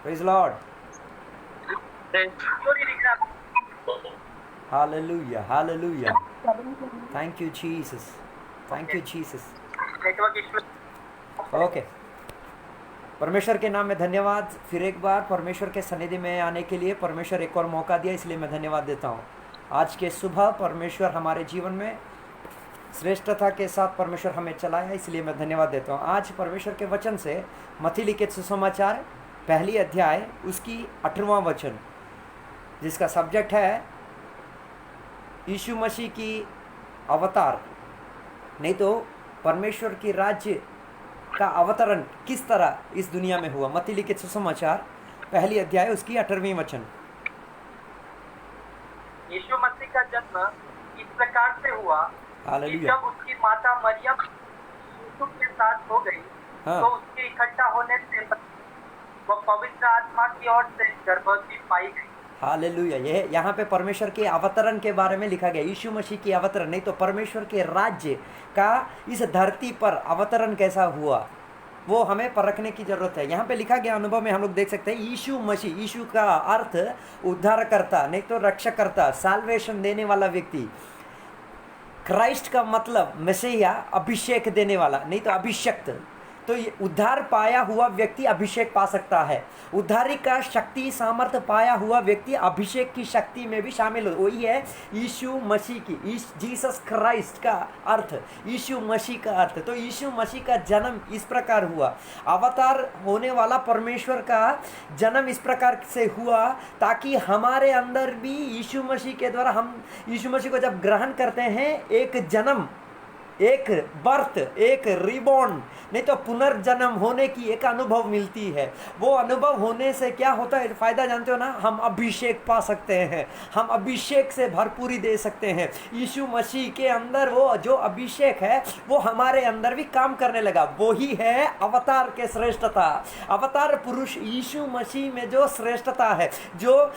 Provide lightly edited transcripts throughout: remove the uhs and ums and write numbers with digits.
Praise Lord. Hallelujah hallelujah. Thank you Jesus, thank you Jesus. Okay, परमेश्वर के नाम में धन्यवाद। फिर एक बार परमेश्वर के सनिधि में आने के लिए परमेश्वर एक और मौका दिया, इसलिए मैं धन्यवाद देता हूँ। आज के सुबह परमेश्वर हमारे जीवन में श्रेष्ठता के साथ परमेश्वर हमें चलाया, इसलिए मैं धन्यवाद देता हूँ। आज परमेश्वर के वचन से मत्ती लिखित सुसमाचार पहली अध्याय उसकी 18वां वचन, जिसका सब्जेक्ट है यीशु मसीह की अवतार, नहीं तो परमेश्वर की राज्य का अवतरण किस तरह इस दुनिया में हुआ। मत्ती लिखित सुसमाचार पहली अध्याय उसकी 18वीं वचन। यीशु मसीह का जन्म इस प्रकार से हुआ कि हालेलुया। जब उसकी माता मरियम यूसुफ के साथ हो गई, हाँ। तो उसके इकट्ठा होने से वह पवित्र आत्मा की ओर से गर्भवती पाई गई। हालेलुया। ये यहाँ पे परमेश्वर के अवतरण के बारे में लिखा गया, यीशु मसीह की अवतरण, नहीं तो परमेश्वर के राज्य का इस धरती पर अवतरण कैसा हुआ वो हमें परखने की जरूरत है। यहाँ पे लिखा गया अनुभव में हम लोग देख सकते हैं यीशु मसीह, यीशु का अर्थ उद्धारकर्ता, नहीं तो रक्षकर्ता, साल्वेशन देने वाला व्यक्ति। क्राइस्ट का मतलब मसीहा, अभिषेक देने वाला, नहीं तो अभिषक्त। तो ये उद्धार पाया हुआ व्यक्ति अभिषेक पा सकता है। उद्धारी का शक्ति सामर्थ्य पाया हुआ व्यक्ति अभिषेक की शक्ति में भी शामिल हो। वही है यीशु मसीह की, जीसस क्राइस्ट का अर्थ, यीशु मसीह का अर्थ। तो यीशु मसीह का जन्म इस प्रकार हुआ, अवतार होने वाला परमेश्वर का जन्म इस प्रकार से हुआ ताकि हमारे अंदर भी यीशु मसीह के द्वारा, हम यीशु मसीह को जब ग्रहण करते हैं, एक जन्म, एक बर्थ, एक रिबॉर्न, नहीं तो पुनर्जन्म होने की एक अनुभव मिलती है। वो अनुभव होने से क्या होता है, फायदा जानते हो ना, हम अभिषेक पा सकते हैं, हम अभिषेक से भरपूरी दे सकते हैं। यीशु मसीह के अंदर वो जो अभिषेक है वो हमारे अंदर भी काम करने लगा। वो ही है अवतार के श्रेष्ठता। अवतार पुरुष यीशु मसीह में जो श्रेष्ठता है, जो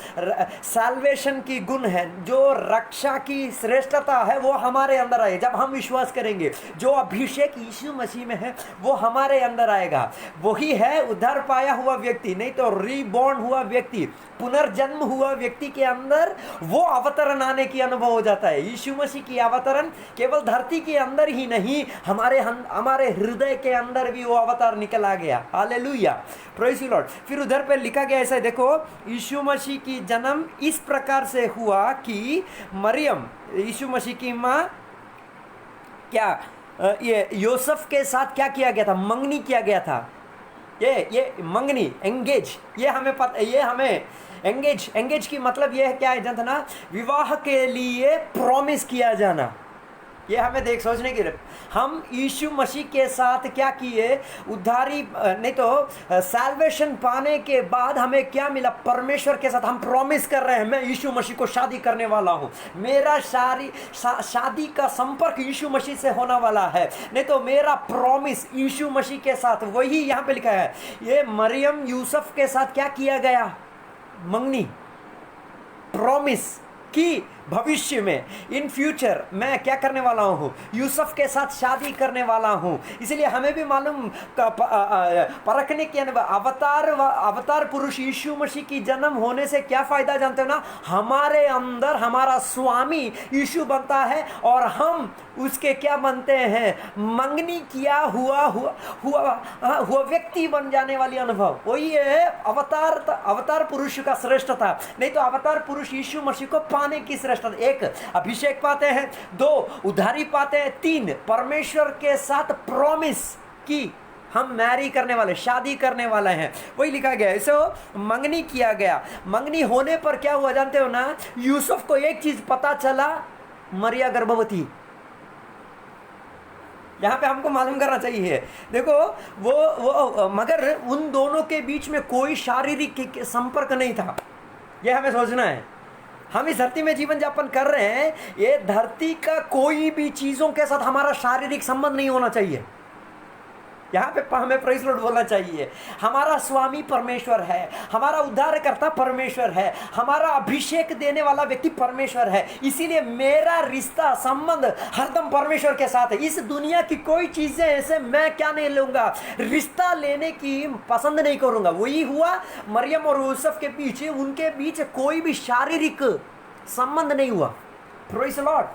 साल्वेशन की गुण है, जो रक्षा की श्रेष्ठता है, वो हमारे अंदर आए जब हम विश्वास करेंगे। जो अभिषेक यीशु मसीह में है वो हमारे अंदर आएगा। वही है उद्धार पाया हुआ व्यक्ति, नहीं तो रीबॉर्न हुआ व्यक्ति, पुनर्जन्म हुआ व्यक्ति के अंदर वो अवतरण आने की अनुभव हो जाता है। यीशु मसीह की अवतरण केवल धरती के अंदर ही नहीं, हमारे हृदय के अंदर भी वो अवतार निकल आ गया। Hallelujah, praise the Lord. फिर उधर पे लिखा गया ऐसा, देखो, यीशु मसीह की जन्म इस प्रकार से हुआ कि मरियम, यीशु मसीह की माँ, क्या ये यूसुफ के साथ क्या किया गया था, मंगनी किया गया था। ये मंगनी, एंगेज, ये हमें पता, ये हमें एंगेज की मतलब ये है क्या है जानते ना, विवाह के लिए प्रॉमिस किया जाना। ये हमें देख सोचने की, हम यीशु मसीह के साथ क्या किए, उद्धारी, नहीं तो सैल्वेशन पाने के बाद हमें क्या मिला, परमेश्वर के साथ हम प्रॉमिस कर रहे हैं, मैं यीशु मसीह को शादी करने वाला हूँ, मेरा शादी का संपर्क यीशु मसीह से होने वाला है, नहीं तो मेरा प्रॉमिस यीशु मसीह के साथ। वही यहाँ पे लिखा है, ये मरियम यूसुफ के साथ क्या किया गया, मंगनी, प्रॉमिस कि भविष्य में, इन फ्यूचर, मैं क्या करने वाला हूँ, यूसुफ के साथ शादी करने वाला हूँ। इसलिए हमें भी मालूम परखने की अवतार पुरुष यीशु मसीह की जन्म होने से क्या फायदा जानते हो ना, हमारे अंदर हमारा स्वामी यीशु बनता है और हम उसके क्या बनते हैं, मंगनी किया हुआ व्यक्ति बन जाने वाली अनुभव। वही है अवतार पुरुष का श्रेष्ठता, नहीं तो अवतार पुरुष यीशु मसीह को पाने की श्रेष्ठता। एक, अभिषेक पाते हैं, 2, उधारी पाते हैं, 3, परमेश्वर के साथ प्रॉमिस की हम मैरी करने वाले, शादी करने वाले हैं। वही लिखा गया, इसे मंगनी किया गया। मंगनी होने पर क्या हुआ जानते हो ना, यूसुफ को एक चीज पता चला, मरिया गर्भवती। यहाँ पे हमको मालूम करना चाहिए, देखो वो मगर उन दोनों के बीच में कोई शारीरिक संपर्क नहीं था। यह हमें सोचना है। हम इस धरती में जीवन यापन कर रहे हैं, ये धरती का कोई भी चीजों के साथ हमारा शारीरिक संबंध नहीं होना चाहिए। यहाँ पे हमें प्रेज़ लॉर्ड बोलना चाहिए। हमारा स्वामी परमेश्वर है, हमारा उद्धारकर्ता परमेश्वर है, हमारा अभिषेक देने वाला व्यक्ति परमेश्वर है। इसीलिए मेरा रिश्ता संबंध हरदम परमेश्वर के साथ है। इस दुनिया की कोई चीजें ऐसे मैं क्या नहीं लूंगा, रिश्ता लेने की पसंद नहीं करूंगा। वही हुआ मरियम और यूसुफ के बीच, उनके बीच कोई भी शारीरिक संबंध नहीं हुआ। Praise Lord.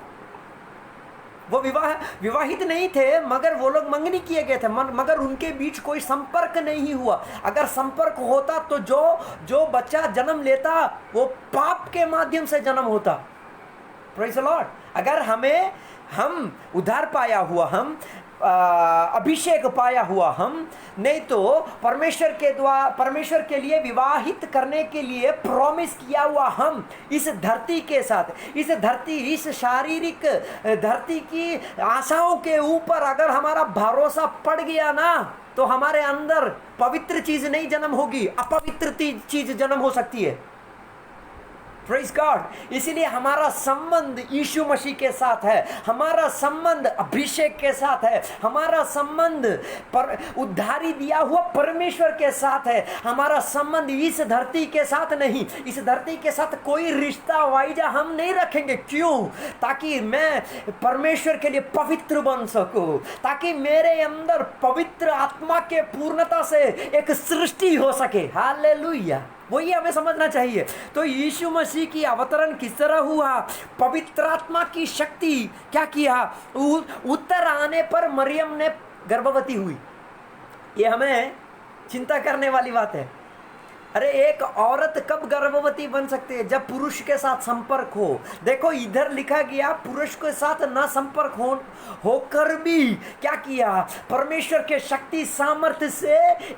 वो विवाहित नहीं थे, मगर वो लोग मंगनी किए गए थे, मगर उनके बीच कोई संपर्क नहीं हुआ। अगर संपर्क होता तो जो बच्चा जन्म लेता वो पाप के माध्यम से जन्म होता। Praise the Lord. अगर हम उद्धार पाया हुआ, हम अभिषेक पाया हुआ, हम नहीं तो परमेश्वर के लिए विवाहित करने के लिए प्रॉमिस किया हुआ, हम इस धरती के साथ, इस शारीरिक धरती की आशाओं के ऊपर अगर हमारा भरोसा पड़ गया ना, तो हमारे अंदर पवित्र चीज नहीं जन्म होगी, अपवित्र चीज जन्म हो सकती है। Praise God. इसीलिए हमारा संबंध यीशु मसीह के साथ है, हमारा संबंध अभिषेक के साथ है, हमारा संबंध उद्धारी दिया हुआ परमेश्वर के साथ है। हमारा संबंध इस धरती के साथ नहीं। इस धरती के साथ कोई रिश्ता वाइजा हम नहीं रखेंगे। क्यों? ताकि मैं परमेश्वर के लिए पवित्र बन सकूं, ताकि मेरे अंदर पवित्र आत्मा के पूर्णता से एक सृष्टि हो सके। हालेलुया। वही हमें समझना चाहिए। तो यीशु मसीह की अवतरण किस तरह हुआ? पवित्र आत्मा की शक्ति क्या किया? उत्तर आने पर मरियम ने गर्भवती हुई। ये हमें चिंता करने वाली बात है। अरे एक औरत कब गर्भवती बन सकती है? जब पुरुष के साथ संपर्क हो। देखो इधर लिखा गया पुरुष के साथ ना संपर्क होकर भी क्या किया? परमेश्वर के शक्ति सामर्थ्य से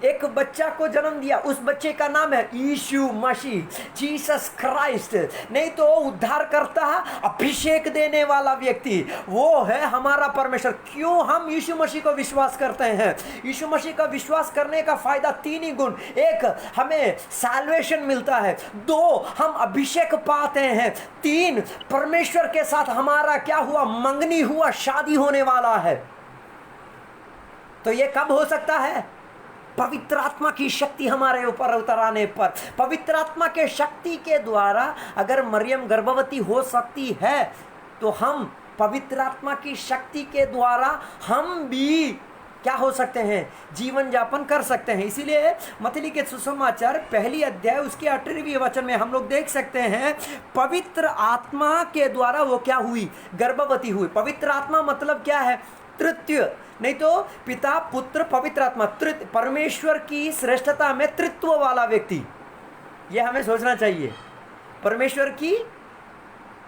एक बच्चा को जन्म दिया। उस बच्चे का नाम है यीशु मसीह, जीसस क्राइस्ट। नहीं तो उद्धार करता, अभिषेक देने वाला व्यक्ति वो है हमारा परमेश्वर। क्यों हम यीशु मसीह को विश्वास करते हैं? यीशु मसीह का विश्वास करने का फायदा तीन ही गुण। एक, हमें सैल्वेशन मिलता है। दो, हम अभिषेक पाते हैं। तीन, परमेश्वर के साथ हमारा क्या हुआ? मंगनी हुआ, शादी होने वाला है। तो ये कब हो सकता है? पवित्र आत्मा की शक्ति हमारे ऊपर उतर आने पर। पवित्र आत्मा के शक्ति के द्वारा अगर मरियम गर्भवती हो सकती है, तो हम पवित्र आत्मा की शक्ति के द्वारा हम भी क्या हो सकते हैं? जीवन यापन कर सकते हैं। इसीलिए मत्ती लिखित सुसमाचार पहली अध्याय उसके 18वें वचन में हम लोग देख सकते हैं, पवित्र आत्मा के द्वारा वो क्या हुई? गर्भवती हुई। पवित्र आत्मा मतलब क्या है? तृतीय, नहीं तो पिता, पुत्र, पवित्र आत्मा। परमेश्वर की श्रेष्ठता में तृत्व वाला व्यक्ति, ये हमें सोचना चाहिए। परमेश्वर की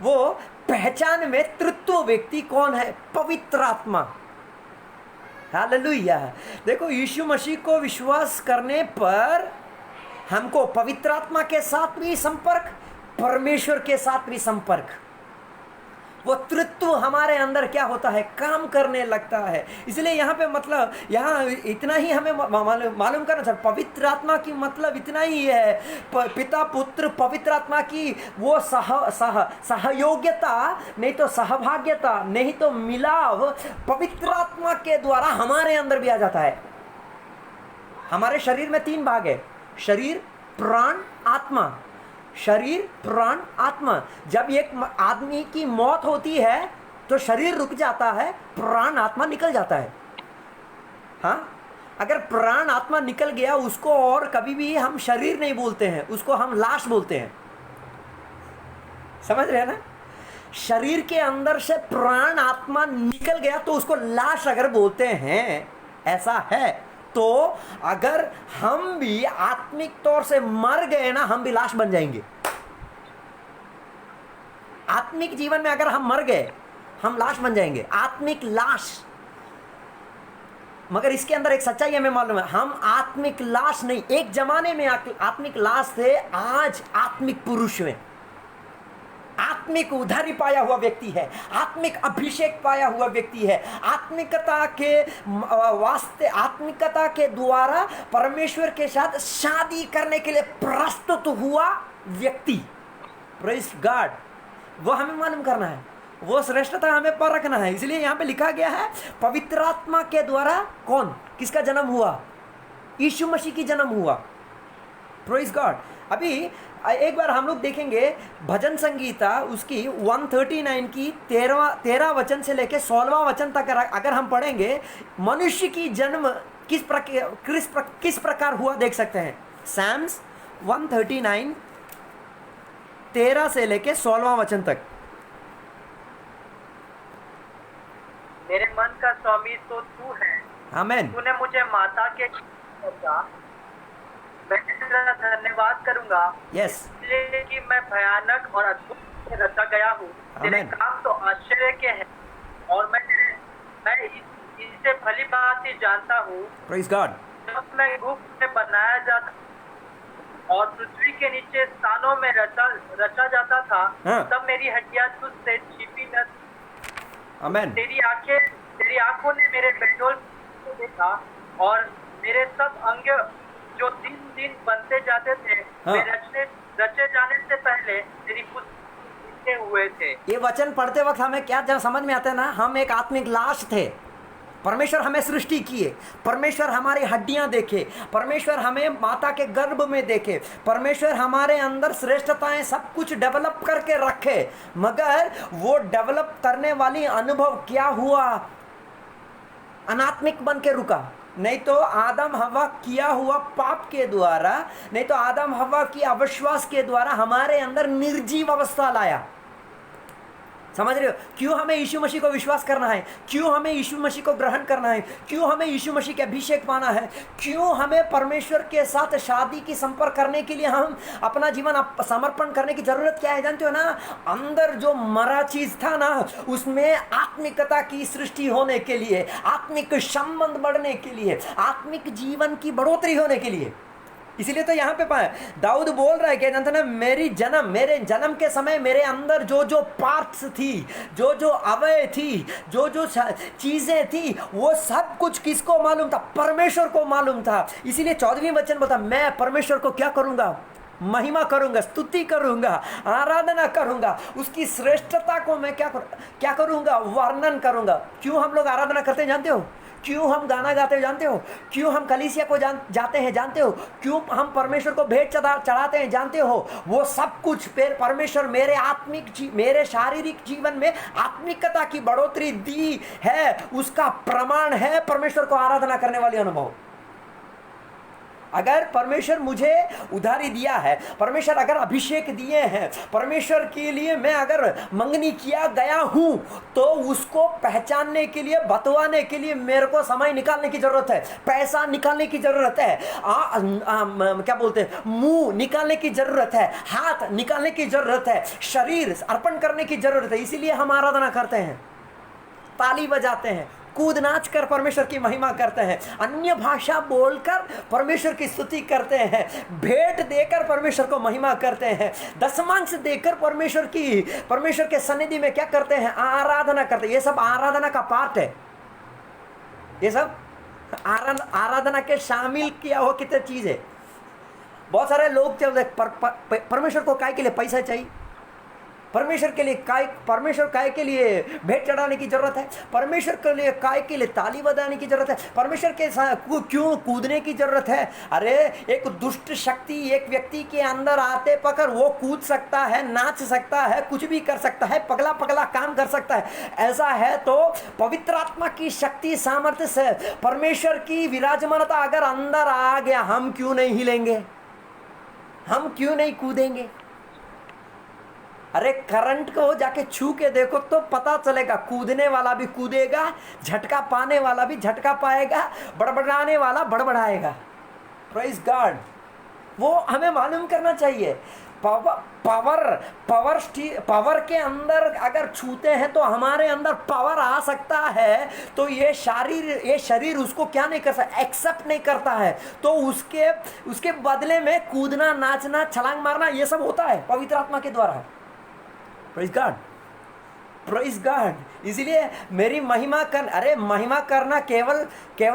वो पहचान में तृत्व व्यक्ति कौन है? पवित्र आत्मा। हालेलुया। देखो यीशु मसीह को विश्वास करने पर हमको पवित्र आत्मा के साथ भी संपर्क, परमेश्वर के साथ भी संपर्क, वो तृत्व हमारे अंदर क्या होता है? काम करने लगता है। इसलिए यहाँ पे मतलब यहाँ इतना ही हमें मालूम करना चाहिए। पवित्र आत्मा की मतलब इतना ही है, पिता, पुत्र, पवित्र आत्मा की वो सहयोग्यता, नहीं तो सहभाग्यता, नहीं तो मिलाव पवित्र आत्मा के द्वारा हमारे अंदर भी आ जाता है। हमारे शरीर में तीन भाग है, शरीर, प्राण, आत्मा। शरीर, प्राण, आत्मा। जब एक आदमी की मौत होती है तो शरीर रुक जाता है, प्राण आत्मा निकल जाता है। हाँ, अगर प्राण आत्मा निकल गया उसको और कभी भी हम शरीर नहीं बोलते हैं, उसको हम लाश बोलते हैं। समझ रहे हैं ना? शरीर के अंदर से प्राण आत्मा निकल गया तो उसको लाश अगर बोलते हैं, ऐसा है। तो अगर हम भी आत्मिक तौर से मर गए ना, हम भी लाश बन जाएंगे। आत्मिक जीवन में अगर हम मर गए, हम लाश बन जाएंगे, आत्मिक लाश। मगर इसके अंदर एक सच्चाई हमें मालूम है, हम आत्मिक लाश नहीं। एक जमाने में आत्मिक लाश थे, आज आत्मिक पुरुष हैं। आत्मिक उद्धारी पाया हुआ व्यक्ति है, आत्मिक अभिषेक पाया हुआ व्यक्ति है, आत्मिकता के वास्ते, आत्मिकता के द्वारा परमेश्वर के साथ शादी करने के लिए प्रस्तुत हुआ व्यक्ति। Praise God. वो हमें मालूम करना है, वो श्रेष्ठता हमें परखना है। इसलिए यहाँ पे लिखा गया है पवित्र आत्मा के द्वारा कौन, किसका जन्म हुआ? यीशु मसीह की जन्म हुआ। Praise God. अभी एक बार हम लोग देखेंगे भजन संगीता उसकी 139 की 13 वचन से लेके 16वां वचन तक अगर हम पढ़ेंगे, मनुष्य की जन्म किस प्रकार हुआ देख सकते हैं। सैम्स 139 13 से लेके 16वां वचन तक। मेरे मन का स्वामी तो तू है, आमेन। तूने मुझे माता के रचा, मैं तेरा धन्यवाद करूंगा। यस। इसलिए कि मैं भयानक और अद्भुत से रचा गया हूँ। तेरे आमेन। काम तो आश्चर्य के हैं और मैं इसे भली भांति जानता हूँ। Praise God. जब मैं गुप्त में बनाया जाता और पृथ्वी के नीचे स्थानों में रचा जाता था, हाँ। तब मेरी हड्डियां तुझसे छिपी न थी। आमेन। तेरी आंखों ने मेरे बेडोल को देखा और मेरे सब अंग जो दिन दिन बनते जाते थे, हाँ। वे रचे जाने से पहले तेरी पुस्तक लिखे हुए थे। ये वचन पढ़ते वक्त हमें क्या जब समझ में आता है ना, हम एक आत्मिक लाश थे। परमेश्वर हमें सृष्टि किए, परमेश्वर हमारी हड्डियां देखे, परमेश्वर हमें माता के गर्भ में देखे, परमेश्वर हमारे अंदर श्रेष्ठताएं सब कुछ डेवलप करके रखे, मगर वो डेवलप करने वाली अनुभव क्या हुआ? अनात्मिक बन के रुका। नहीं तो आदम हवा किया हुआ पाप के द्वारा, नहीं तो आदम हवा की अविश्वास के द्वारा हमारे अंदर निर्जीव अवस्था लाया। समझ रहे हो? क्यों हमें यीशु मसीह को विश्वास करना है? क्यों हमें यीशु मसीह को ग्रहण करना है? क्यों हमें यीशु मसीह के अभिषेक पाना है? क्यों हमें परमेश्वर के साथ शादी की संपर्क करने के लिए हम अपना जीवन समर्पण करने की जरूरत क्या है? जानते हो ना, अंदर जो मरा चीज था ना, उसमें आत्मिकता की सृष्टि होने के लिए, आत्मिक संबंध बढ़ने के लिए, आत्मिक जीवन की बढ़ोतरी होने के लिए। इसीलिए तो यहाँ पे पाए दाऊद बोल रहा है कि जानते ना, मेरे जन्म के समय मेरे अंदर जो जो पार्ट्स थी, जो जो अवयव थी, जो जो चीजें थी, वो सब कुछ किसको मालूम था? परमेश्वर को मालूम था। इसीलिए 14वीं वचन बता, मैं परमेश्वर को क्या करूंगा? महिमा करूंगा, स्तुति करूंगा, आराधना करूंगा, उसकी श्रेष्ठता को मैं क्या करूंगा? वर्णन करूंगा। क्यों हम लोग आराधना करते हैं जानते हो? क्यों हम गाना गाते हैं जानते हो? क्यों हम कलीसिया को जाते हैं जानते हो? क्यों हम परमेश्वर को भेंट चढ़ाते हैं जानते हो? वो सब कुछ परमेश्वर मेरे शारीरिक जीवन में आत्मिकता की बढ़ोतरी दी है, उसका प्रमाण है परमेश्वर को आराधना करने वाली अनुभव। अगर परमेश्वर मुझे उधारी दिया है, परमेश्वर अगर अभिषेक दिए हैं, परमेश्वर के लिए मैं अगर मंगनी किया गया हूं, तो उसको पहचानने के लिए, बतवाने के लिए मेरे को समय निकालने की जरूरत है, पैसा निकालने की जरूरत है, क्या बोलते हैं, मुंह निकालने की जरूरत है, हाथ निकालने की जरूरत है, शरीर अर्पण करने की जरूरत है। इसीलिए हम आराधना करते हैं, ताली बजाते हैं, कूद नाच कर परमेश्वर की महिमा करते हैं, अन्य भाषा बोलकर परमेश्वर की स्तुति करते हैं, भेंट देकर परमेश्वर को महिमा करते हैं, दशमांश देकर परमेश्वर के सन्निधि में क्या करते हैं? आराधना करते हैं। ये सब आराधना का पार्ट है। ये सब आराधना के शामिल किया हुआ कितने चीज है। बहुत सारे लोग परमेश्वर को काय के लिए पैसा चाहिए, परमेश्वर काय के लिए भेंट चढ़ाने की जरूरत है, परमेश्वर के लिए काय के लिए ताली बजाने की जरूरत है, परमेश्वर के क्यों कूदने की जरूरत है? अरे एक दुष्ट शक्ति एक व्यक्ति के अंदर आते पकड़ वो कूद सकता है, नाच सकता है, कुछ भी कर सकता है, पगला काम कर सकता है। ऐसा है तो पवित्र आत्मा की शक्ति सामर्थ्य से परमेश्वर की विराजमानता अगर अंदर आ गया, हम क्यों नहीं हिलेंगे? हम क्यों नहीं कूदेंगे? अरे करंट को जाके छू के देखो तो पता चलेगा, कूदने वाला भी कूदेगा, झटका पाने वाला भी झटका पाएगा, बड़बड़ाने वाला बड़बड़ाएगा। Praise God. वो हमें मालूम करना चाहिए। पावर के अंदर अगर छूते हैं तो हमारे अंदर पावर आ सकता है, तो ये शरीर उसको क्या नहीं कर सकता? एक्सेप्ट नहीं करता है। तो उसके बदले में कूदना, नाचना, छलांग मारना, ये सब होता है पवित्र आत्मा के द्वारा। Praise God, praise God. इसीलिए मेरी महिमा करना केवल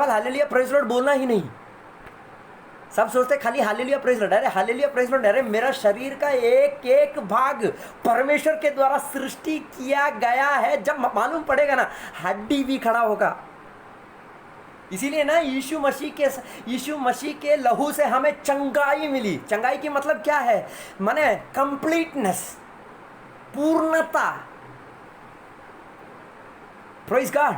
हालेलुया प्रेज लॉर्ड बोलना ही नहीं, सब सोचते खाली हालेलुया प्रेज लॉर्ड, अरे हालेलुया प्रेज लॉर्ड, अरे मेरा शरीर का एक एक भाग परमेश्वर के द्वारा सृष्टि किया गया है। जब मालूम पड़ेगा ना, हड्डी भी खड़ा होगा। इसीलिए ना यीशु मसीह के लहू से हमें चंगाई मिली। चंगाई की मतलब क्या है? माने कंप्लीटनेस, पूर्णता। Praise God.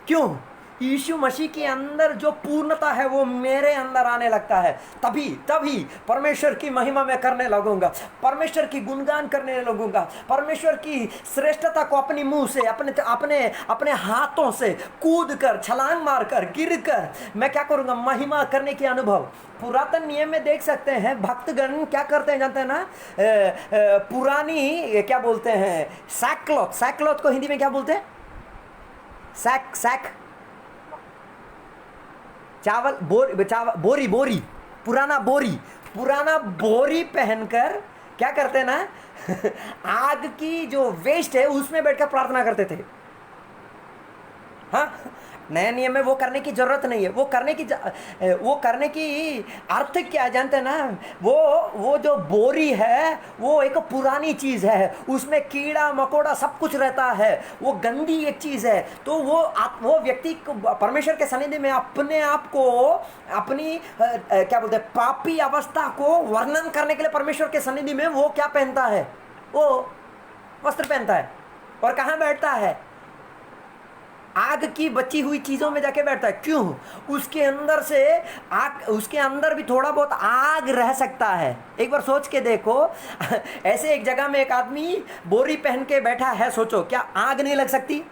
क्यों? यीशु मसीह के अंदर जो पूर्णता है वो मेरे अंदर आने लगता है। तभी परमेश्वर की महिमा मैं करने लगूंगा, परमेश्वर की गुणगान करने लगूंगा, परमेश्वर की श्रेष्ठता को अपनी मुंह से, अपने हाथों से कूद कर, छलांग मारकर, गिर कर मैं क्या करूंगा? महिमा करने के अनुभव। पुरातन नियम में देख सकते हैं भक्तगण क्या करते हैं जानते हैं ना? पुरानी क्या बोलते हैं, सैकक्लॉथ को हिंदी में क्या बोलते हैं? सैक चावल, बोरी, पुराना बोरी पहनकर क्या करते ना आग की जो वेस्ट है उसमें बैठकर प्रार्थना करते थे। हाँ, नए नियम में वो करने की जरूरत नहीं है। वो करने की अर्थ क्या जानते हैं ना? वो जो बोरी है वो एक पुरानी चीज है, उसमें कीड़ा मकोड़ा सब कुछ रहता है, वो गंदी एक चीज है। तो वो व्यक्ति को परमेश्वर के सन्निधि में अपने आप को, अपनी क्या बोलते हैं, पापी अवस्था को वर्णन करने के लिए परमेश्वर के सन्निधि में वो क्या पहनता है? वो वस्त्र पहनता है। और कहाँ बैठता है? आग की बची हुई चीजों में जाके बैठता है। क्यों? उसके अंदर भी थोड़ा बहुत आग रह सकता है। एक बार सोच के देखो, ऐसे एक जगह में एक आदमी बोरी पहन के बैठा है, सोचो क्या आग नहीं लग सकती?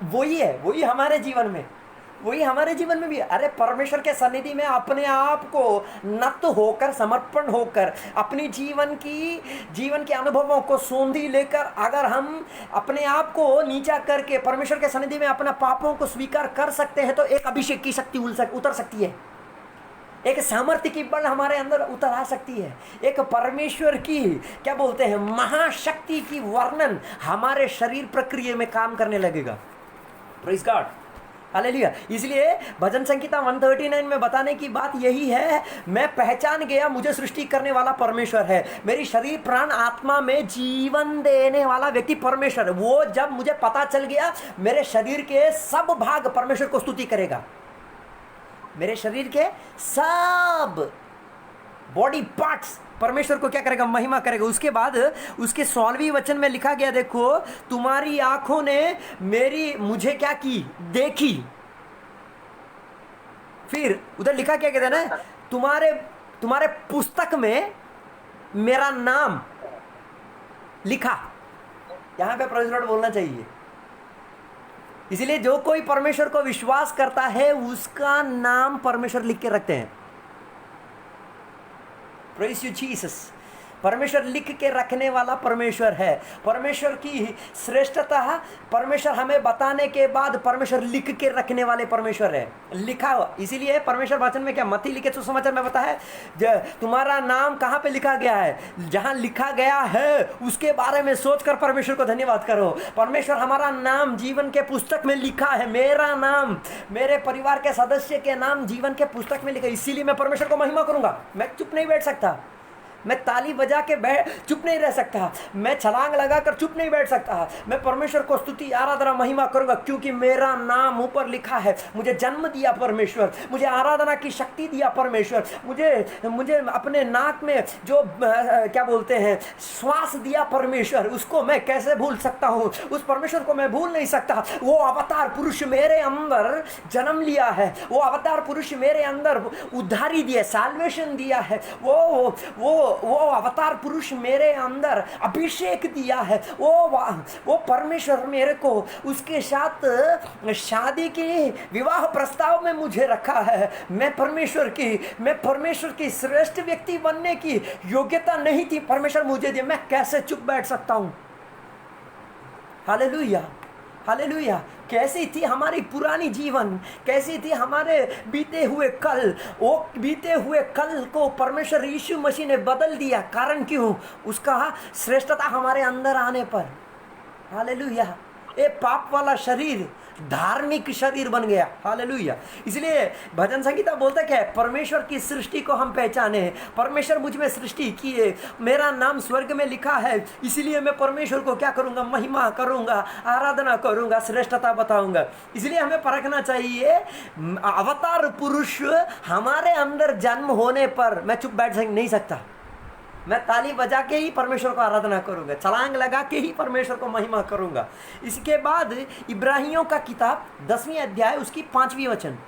वही हमारे जीवन में भी। अरे परमेश्वर के सन्निधि में अपने आप को नत होकर, समर्पण होकर, अपनी जीवन के अनुभवों को सोंधी लेकर अगर हम अपने आप को नीचा करके परमेश्वर के सन्निधि में अपना पापों को स्वीकार कर सकते हैं तो एक अभिषेक की शक्ति उतर सकती है, एक सामर्थ्य की बल हमारे अंदर उतर आ सकती है, एक परमेश्वर की क्या बोलते हैं महाशक्ति की वर्णन हमारे शरीर प्रक्रिया में काम करने लगेगा। Praise God, hallelujah. इसलिए भजन संहिता 139 में बताने की बात यही है, मैं पहचान गया मुझे सृष्टि करने वाला परमेश्वर है, मेरी शरीर प्राण आत्मा में जीवन देने वाला व्यक्ति परमेश्वर है। वो जब मुझे पता चल गया, मेरे शरीर के सब भाग परमेश्वर को स्तुति करेगा। मेरे शरीर के सब बॉडी पार्ट्स परमेश्वर को क्या करेगा? महिमा करेगा। उसके बाद उसके 16वें वचन में लिखा गया, देखो, तुम्हारी आंखों ने मुझे क्या की? देखी। फिर उधर लिखा क्या कहते हैं ना, तुम्हारे पुस्तक में मेरा नाम लिखा। यहां पे प्रेज़ लॉर्ड बोलना चाहिए। इसलिए जो कोई परमेश्वर को विश्वास करता है उसका नाम परमेश्वर लिख के रखते हैं। Praise you Jesus. परमेश्वर लिख के रखने वाला परमेश्वर है। परमेश्वर की श्रेष्ठता परमेश्वर हमें बताने के बाद परमेश्वर लिख के रखने वाले परमेश्वर है। लिखा हुआ, इसीलिए परमेश्वर वचन में क्या मत्ती लिखे सुसमाचार में बताया है, तुम्हारा नाम कहाँ पे लिखा गया है? जहाँ लिखा गया है उसके बारे में सोचकर परमेश्वर को धन्यवाद करो। परमेश्वर हमारा नाम जीवन के पुस्तक में लिखा है। मेरा नाम, मेरे परिवार के सदस्य के नाम जीवन के पुस्तक में लिखा है। इसीलिए मैं परमेश्वर को महिमा करूंगा। मैं चुप नहीं बैठ सकता, मैं ताली बजा के चुप नहीं रह सकता, मैं छलांग लगाकर चुप नहीं बैठ सकता। मैं परमेश्वर को स्तुति आराधना महिमा करूंगा, क्योंकि मेरा नाम ऊपर लिखा है। मुझे जन्म दिया परमेश्वर, मुझे आराधना की शक्ति दिया परमेश्वर, मुझे अपने नाक में जो क्या बोलते हैं श्वास दिया परमेश्वर, उसको मैं कैसे भूल सकता हूँ? उस परमेश्वर को मैं भूल नहीं सकता। वो अवतार पुरुष मेरे अंदर जन्म लिया है, वो अवतार पुरुष मेरे अंदर उद्धारी दिया, साल्वेशन दिया है। वो अवतार पुरुष मेरे अंदर अभिषेक दिया है। वो परमेश्वर मेरे को उसके साथ शादी के विवाह प्रस्ताव में मुझे रखा है। मैं परमेश्वर की श्रेष्ठ व्यक्ति बनने की योग्यता नहीं थी, परमेश्वर मुझे दिया। मैं कैसे चुप बैठ सकता हूं? Hallelujah, hallelujah. कैसी थी हमारी पुरानी जीवन, कैसी थी हमारे बीते हुए कल। वो बीते हुए कल को परमेश्वर यीशु मसीह ने बदल दिया। कारण क्यों? उसका श्रेष्ठता हमारे अंदर आने पर। हालेलुया, ये पाप वाला शरीर धार्मिक शरीर बन गया। हालेलुया। इसलिए भजन संगीता बोलता क्या है, परमेश्वर की सृष्टि को हम पहचाने, परमेश्वर मुझ में सृष्टि किए, मेरा नाम स्वर्ग में लिखा है, इसलिए मैं परमेश्वर को क्या करूंगा, महिमा करूंगा, आराधना करूंगा, श्रेष्ठता बताऊंगा। इसलिए हमें परखना चाहिए अवतार पुरुष हमारे अंदर जन्म होने पर मैं चुप बैठ नहीं सकता, मैं ताली बजा के ही परमेश्वर को आराधना करूंगा, छलांग लगा के ही परमेश्वर को महिमा करूंगा। इसके बाद इब्राहिमियों का किताब 10वीं अध्याय उसकी 5वीं वचन,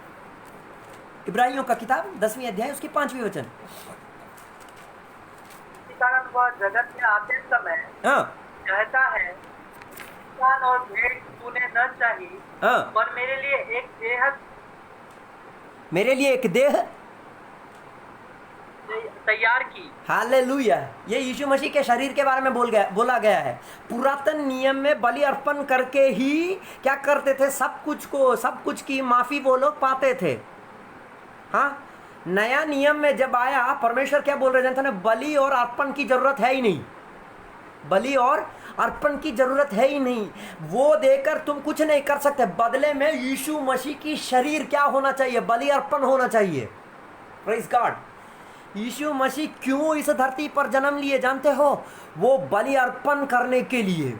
इब्राहिमियों का किताब 10वीं अध्याय उसकी 5वीं वचन। इसी कारण वह जगत में आते समय हाँ कहता है, इंसान और भेड़ तूने न चाहिए, हाँ, पर मेरे लिए एक देह तैयार की। हालेलुया। ये यीशु मसीह के शरीर के बारे में बोला गया है। पुरातन नियम में बलि अर्पण करके ही क्या करते थे, सब कुछ की माफी वो लोग पाते थे। हाँ, नया नियम में जब आया, परमेश्वर क्या बोल रहे थे ना, बलि और अर्पण की जरूरत है ही नहीं, बलि और अर्पण की जरूरत है ही नहीं, वो देकर तुम कुछ नहीं कर सकते। बदले में यीशु मसीह की शरीर क्या होना चाहिए, बलि अर्पण होना चाहिए। Praise God. यीशु मसीह क्यों इस धरती पर जन्म लिए जानते हो? वो बलि अर्पण करने के लिए।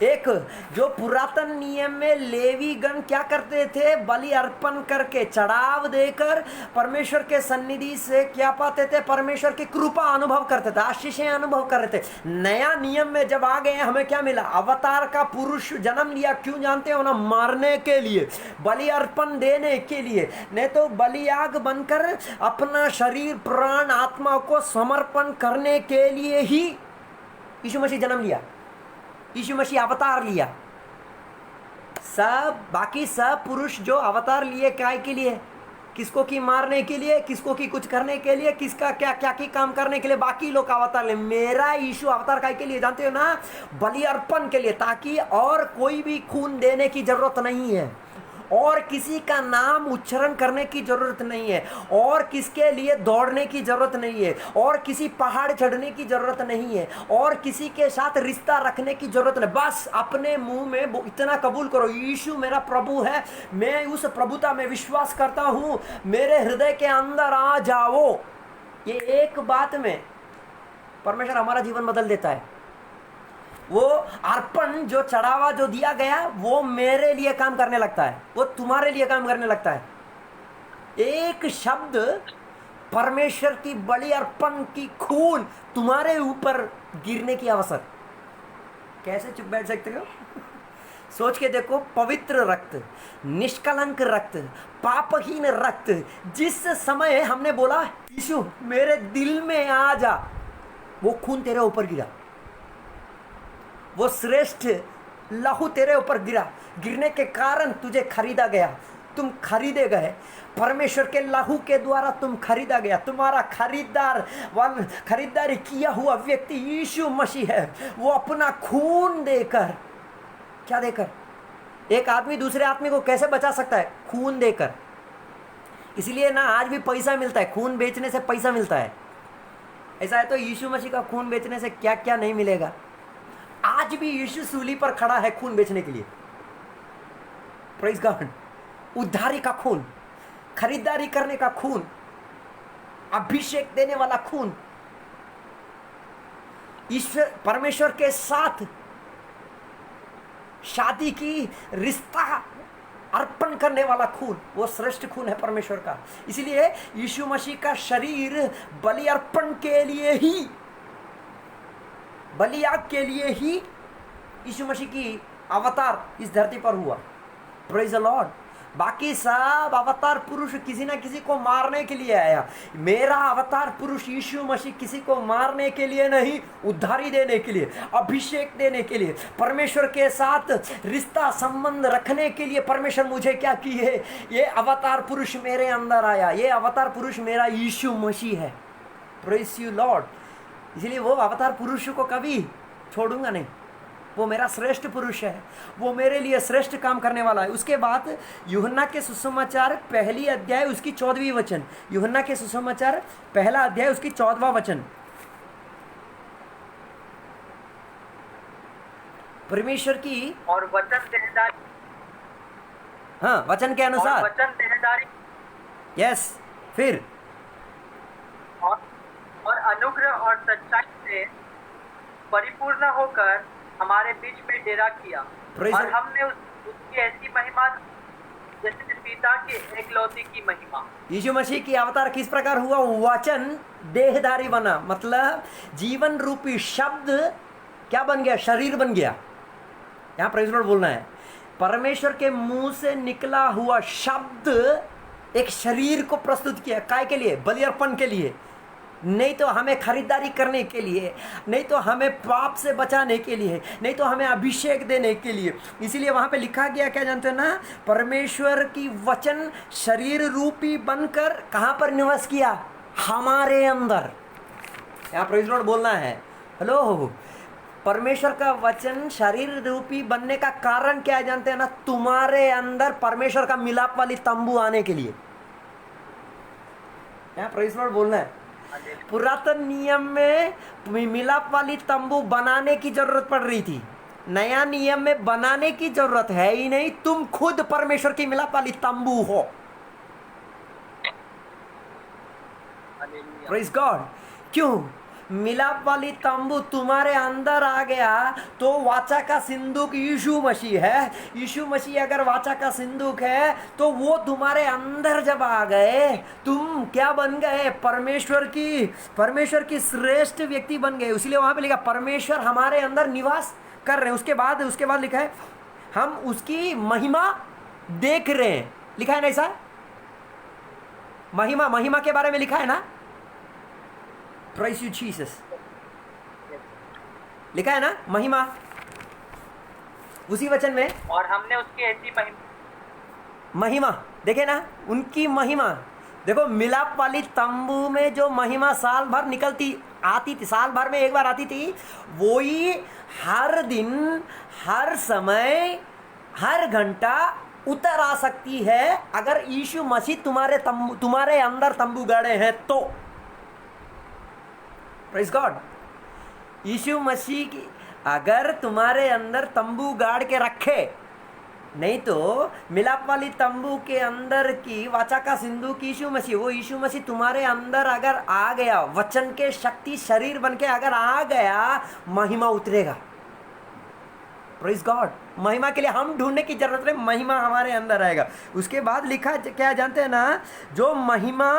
एक जो पुरातन नियम में लेवीगण क्या करते थे, बलि अर्पण करके चढ़ाव देकर परमेश्वर के सन्निधि से क्या पाते थे, परमेश्वर की कृपा अनुभव करते थे, आशीषें अनुभव कर रहे थे। नया नियम में जब आ गए हमें क्या मिला, अवतार का पुरुष जन्म लिया। क्यों जानते हो ना, मारने के लिए, बलि अर्पण देने के लिए, नहीं तो बलियाग बनकर अपना शरीर प्राण आत्मा को समर्पण करने के लिए ही यीशु मसीह जन्म लिया, यीशु मसीह अवतार लिया। बाकी सब पुरुष जो अवतार लिए काय के लिए, किसको की मारने के लिए, किसको की कुछ करने के लिए, किसका क्या क्या की काम करने के लिए, बाकी लोग अवतार ले। मेरा यीशु अवतार काय के लिए जानते हो ना, बलि अर्पण के लिए, ताकि और कोई भी खून देने की जरूरत नहीं है, और किसी का नाम उच्चारण करने की जरूरत नहीं है, और किसके लिए दौड़ने की जरूरत नहीं है, और किसी पहाड़ चढ़ने की जरूरत नहीं है, और किसी के साथ रिश्ता रखने की जरूरत नहीं। बस अपने मुंह में इतना कबूल करो, यीशु मेरा प्रभु है, मैं उस प्रभुता में विश्वास करता हूं, मेरे हृदय के अंदर आ जाओ। ये एक बात में परमेश्वर हमारा जीवन बदल देता है। वो अर्पण जो चढ़ावा जो दिया गया, वो मेरे लिए काम करने लगता है, वो तुम्हारे लिए काम करने लगता है। एक शब्द परमेश्वर की बलि अर्पण की खून तुम्हारे ऊपर गिरने की अवसर, कैसे चुप बैठ सकते हो? सोच के देखो, पवित्र रक्त, निष्कलंक रक्त, पापहीन रक्त, जिस समय हमने बोला यीशु मेरे दिल में आ जा, वो खून तेरे ऊपर गिरा, वो श्रेष्ठ लहू तेरे ऊपर गिरा। गिरने के कारण तुझे खरीदा गया, तुम खरीदे गए, परमेश्वर के लहू के द्वारा तुम खरीदा गया। तुम्हारा खरीदारी किया हुआ व्यक्ति यीशु मसीह है। वो अपना खून देकर, क्या देकर? एक आदमी दूसरे आदमी को कैसे बचा सकता है? खून देकर। इसलिए ना आज भी पैसा मिलता है, खून बेचने से पैसा मिलता है। ऐसा है तो यीशु मसीह का खून बेचने से क्या क्या नहीं मिलेगा। आज भी यीशु सूली पर खड़ा है खून बेचने के लिए। Praise God. उद्धारी का खून, खरीदारी करने का खून, अभिषेक देने वाला खून, ईश्वर परमेश्वर के साथ शादी की रिश्ता अर्पण करने वाला खून, वो श्रेष्ठ खून है परमेश्वर का। इसलिए यीशु मसीह का शरीर बलि अर्पण के लिए ही, बलियाग के लिए ही यीशु मसीह की अवतार इस धरती पर हुआ। Praise the Lord. बाकी सब अवतार पुरुष किसी ना किसी को मारने के लिए आया। मेरा अवतार पुरुष यीशु मसीह किसी को मारने के लिए नहीं, उद्धारी देने के लिए, अभिषेक देने के लिए, परमेश्वर के साथ रिश्ता संबंध रखने के लिए परमेश्वर मुझे क्या किए, ये अवतार पुरुष मेरे अंदर आया। ये अवतार पुरुष मेरा यीशु मसीह है। Praise you Lord. इसलिए वो अवतार पुरुष को कभी छोड़ूंगा नहीं, वो मेरा श्रेष्ठ पुरुष है, वो मेरे लिए श्रेष्ठ काम करने वाला है। उसके बाद यूहन्ना के सुसमाचार पहली अध्याय उसकी 14वीं वचन, यूहन्ना के सुसमाचार पहला अध्याय उसकी 14वां वचन। परमेश्वर की, और वचन देहदारी, हाँ, वचन के और अनुसार, वचन देहदारी यस, फिर और, और अनुग्रह और सच्चाई से परिपूर्ण होकर हमारे बीच में डेरा किया। Praise और the- हमने उसकी ऐसी महिमा जैसे पिता के एकलौती की महिमा। यीशु मसीह की अवतार किस प्रकार हुआ? वचन देहधारी बना, मतलब जीवन रूपी शब्द क्या बन गया? शरीर बन गया। यहाँ प्रेज़ लॉर्ड बोलना है, परमेश्वर के मुंह से निकला हुआ शब्द एक शरीर को प्रस्तुत किया। काय के लिए? बलि अर्पण के लिए, नहीं तो हमें खरीदारी करने के लिए, नहीं तो हमें पाप से बचाने के लिए, नहीं तो हमें अभिषेक देने के लिए। इसीलिए वहां पे लिखा गया, क्या जानते हो ना, परमेश्वर की वचन शरीर रूपी बनकर कहां पर निवास किया? हमारे अंदर। यहाँ प्रेज़ लॉर्ड बोलना है, हेलो, परमेश्वर का वचन शरीर रूपी बनने का कारण क्या है जानते हैं ना? तुम्हारे अंदर परमेश्वर का मिलाप वाली तंबू आने के लिए। यहाँ प्रेज़ लॉर्ड बोलना है, पुरातन नियम में मिलाप वाली तंबू बनाने की जरूरत पड़ रही थी, नया नियम में बनाने की जरूरत है ही नहीं। तुम खुद परमेश्वर की मिलाप वाली तंबू हो। Praise God. क्यों? मिलाप वाली तंबू तुम्हारे अंदर आ गया तो वाचा का सिंदूक यीशु मसीह है। यीशु मसीह अगर वाचा का सिंदूक है तो वो तुम्हारे अंदर जब आ गए, तुम क्या बन गए? परमेश्वर की श्रेष्ठ व्यक्ति बन गए। इसलिए वहां पे लिखा परमेश्वर हमारे अंदर निवास कर रहे हैं। उसके बाद लिखा है हम उसकी महिमा देख रहे हैं। लिखा है ना ऐसा? महिमा के बारे में लिखा है ना? Praise you Jesus, लिखा है ना महिमा उसी वचन में। और हमने उसकी ऐसी महिमा देखे ना, उनकी महिमा देखो। मिलाप वाली तंबू में जो महिमा साल भर आती थी, साल भर में एक बार आती थी, वो ही हर दिन, हर समय, हर घंटा उतर आ सकती है अगर यीशु मसीह तुम्हारे अंदर तंबू गाड़े हैं तो। Praise God. यीशु मसीह की अगर तुम्हारे अंदर तंबू गाड़ के रखे, नहीं तो मिलाप वाली तंबू के अंदर की वाचा का सिंदूक यीशु मसीह, वो यीशु मसीह तुम्हारे अंदर अगर आ गया, वचन के शक्ति शरीर बन के अगर आ गया, महिमा उतरेगा। Praise God. महिमा के लिए हम ढूंढने की जरूरत नहीं, महिमा हमारे अंदर आएगा। उसके बाद लिखा क्या जानते हैं ना, जो महिमा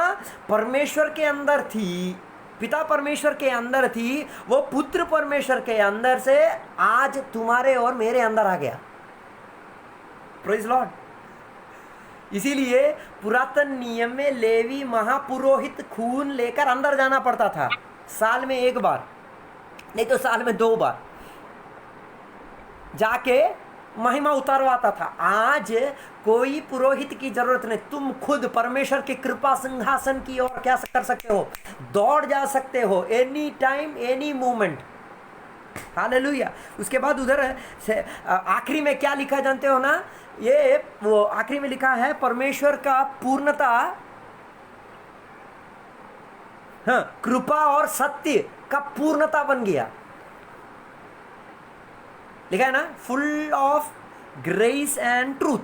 परमेश्वर के अंदर थी, पिता परमेश्वर के अंदर थी, वो पुत्र परमेश्वर के अंदर से आज तुम्हारे और मेरे अंदर आ गया। Praise Lord. इसीलिए पुरातन नियम में लेवी महापुरोहित खून लेकर अंदर जाना पड़ता था, साल में एक बार, नहीं तो साल में 2 बार जाके महिमा उतारवाता था। आज कोई पुरोहित की जरूरत नहीं, तुम खुद परमेश्वर की कृपा सिंहासन की ओर क्या कर सकते हो? दौड़ जा सकते हो, any time, any moment. Hallelujah. उसके बाद उधर से आखिरी में क्या लिखा जानते हो ना? ये वो आखिरी में लिखा है परमेश्वर का पूर्णता, हाँ, कृपा और सत्य का पूर्णता बन गया। लिखा है ना, full of grace and truth.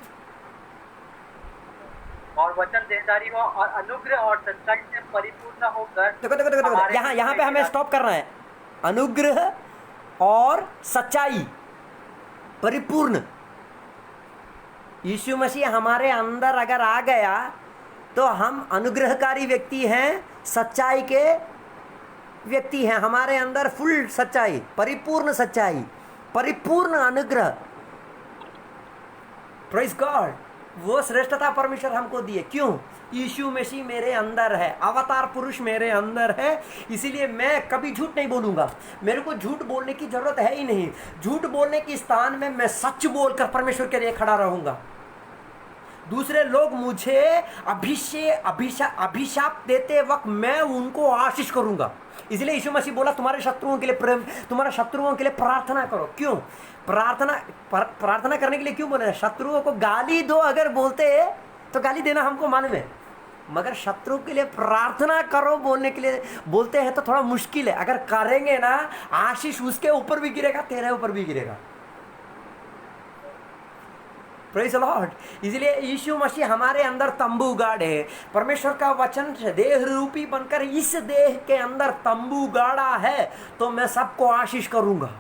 और वचन देहधारी हो और अनुग्रह और सच्चाई से परिपूर्ण होकर। देखो, यहाँ पे हमें स्टॉप करना है। अनुग्रह और सच्चाई परिपूर्ण। यीशु मसीह हमारे अंदर अगर आ गया तो हम अनुग्रहकारी व्यक्ति हैं, सच्चाई के व्यक्ति हैं। हमारे अंदर फुल सच्चाई, परिपूर्ण सच्चाई, परिपूर्ण अनुग्रह। Praise God. वो श्रेष्ठता परमेश्वर हमको दिए। क्यों? यीशु मसीह मेरे अंदर है, अवतार पुरुष मेरे अंदर है। इसीलिए मैं कभी झूठ नहीं बोलूंगा। मेरे को झूठ बोलने की जरूरत है ही नहीं। झूठ बोलने के स्थान में मैं सच बोलकर परमेश्वर के लिए खड़ा रहूंगा। दूसरे लोग मुझे अभिशाप देते वक्त मैं उनको आशीष करूंगा। इसलिए यीशु मसीह बोला तुम्हारे शत्रुओं के लिए तुम्हारे शत्रुओं के लिए प्रार्थना करो। क्यों प्रार्थना करने के लिए क्यों बोले? शत्रुओं को गाली दो अगर बोलते तो गाली देना हमको मालूम है, मगर शत्रु के लिए प्रार्थना करो बोलने के लिए बोलते हैं तो थोड़ा मुश्किल है। अगर करेंगे ना, आशीष उसके ऊपर भी गिरेगा, तेरे ऊपर भी गिरेगा। Praise the Lord. इसलिए यीशु मसीह हमारे अंदर तंबू गाड़े, परमेश्वर का वचन देह रूपी बनकर इस देह के अंदर तंबू गाड़ा है, तो मैं सबको आशीष करूंगा।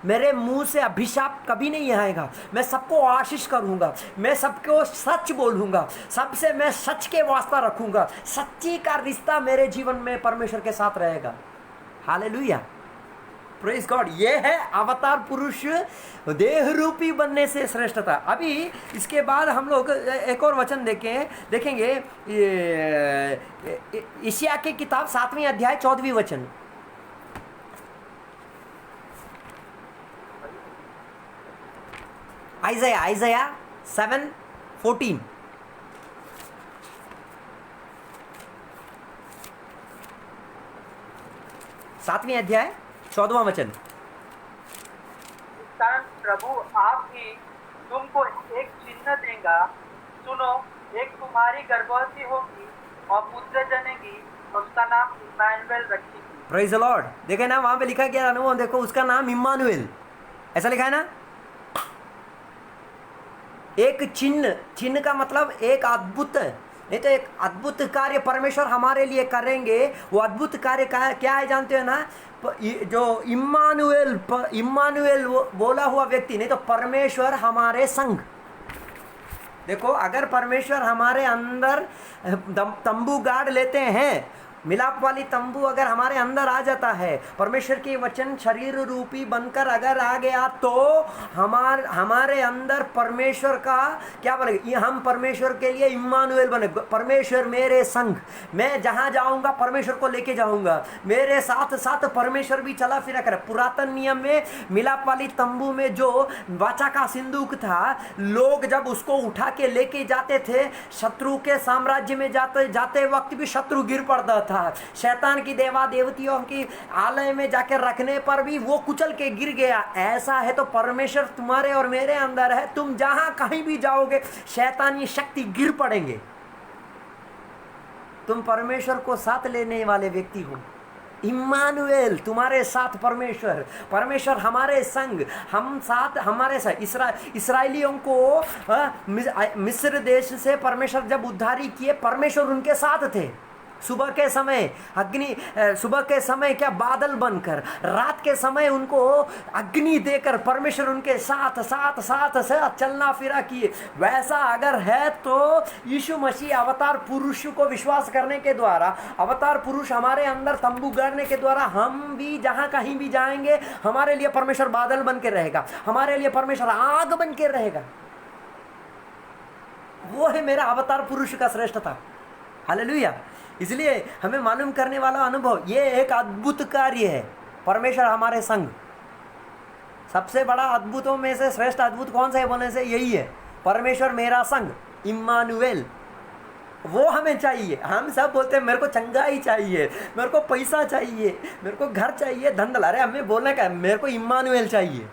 मेरे मुंह से अभिशाप कभी नहीं आएगा, मैं सबको आशीष करूंगा, मैं सबको सच बोलूंगा, सबसे मैं सच के वास्ता रखूंगा, सच्ची का रिश्ता मेरे जीवन में परमेश्वर के साथ रहेगा। Hallelujah, praise God. ये है अवतार पुरुष देह रूपी बनने से श्रेष्ठता। अभी इसके बाद हम लोग एक और वचन देखेंगे यशायाह की किताब 7वीं अध्याय 14वीं वचन। Isaiah 7:14। 7वीं अध्याय 14वां वचन। इस कारण प्रभु आप ही तुमको एक चिन्ह देगा, सुनो, एक तुम्हारी गर्भवती होगी और पुत्र जनेगी, उसका नाम इम्मानुएल रखेगी। Praise the Lord. देखे ना, वहां पे लिखा गया अनुभव, देखो उसका नाम इम्मानुएल, ऐसा लिखा है ना। एक चिन्ह का मतलब एक अद्भुत, नहीं तो एक अद्भुत कार्य परमेश्वर हमारे लिए करेंगे। वो अद्भुत कार्य क्या है जानते हो ना, जो इम्मानुएल बोला हुआ व्यक्ति, नहीं तो परमेश्वर हमारे संग। देखो, अगर परमेश्वर हमारे अंदर तंबू गाड़ लेते हैं, मिलाप वाली तंबू अगर हमारे अंदर आ जाता है, परमेश्वर के वचन शरीर रूपी बनकर अगर आ गया, तो हमारे अंदर परमेश्वर का क्या बनेगा, हम परमेश्वर के लिए इम्मानुएल बने। परमेश्वर मेरे संग, मैं जहां जाऊंगा परमेश्वर को लेके जाऊंगा, मेरे साथ साथ परमेश्वर भी चला फिरा करे। पुरातन नियम में मिलाप वाली तंबू में जो वाचा का सिंदूक था, लोग जब उसको उठा के लेके जाते थे, शत्रु के साम्राज्य में जाते वक्त भी शत्रु गिर पड़ता था। शैतान की देवा देवतियों की आलय में जाकर रखने पर भी वो कुचल के गिर गया। ऐसा है तो परमेश्वर तुम्हारे और मेरे अंदर है, तुम जहां कहीं भी जाओगे शैतानी शक्ति गिर पड़ेंगे। तुम परमेश्वर को साथ लेने वाले व्यक्ति हो। इम्मानुएल, तुम्हारे साथ परमेश्वर हमारे संग, हम साथ, हमारे साथ। इसराइलियों को मिस्र देश से परमेश्वर जब उद्धारी किए, परमेश्वर उनके साथ थे। सुबह के समय क्या बादल बनकर, रात के समय उनको अग्नि देकर परमेश्वर उनके साथ चलना फिरा किए। वैसा अगर है तो यीशु मसीह अवतार पुरुष को विश्वास करने के द्वारा, अवतार पुरुष हमारे अंदर तंबू गाड़ने के द्वारा, हम भी जहां कहीं भी जाएंगे हमारे लिए परमेश्वर बादल बन के रहेगा, हमारे लिए परमेश्वर आग बन के रहेगा। वो है मेरा अवतार पुरुष का श्रेष्ठता। हालेलुया। इसलिए हमें मालूम करने वाला अनुभव, ये एक अद्भुत कार्य है, परमेश्वर हमारे संग। सबसे बड़ा अद्भुतों में से श्रेष्ठ अद्भुत कौन सा है बोलने से यही है, परमेश्वर मेरा संग, इम्मानुएल। वो हमें चाहिए। हम सब बोलते हैं मेरे को चंगाई चाहिए, मेरे को पैसा चाहिए, मेरे को घर चाहिए, धन दौलत। अरे हमें बोलने का है, मेरे को इम्मानुएल चाहिए,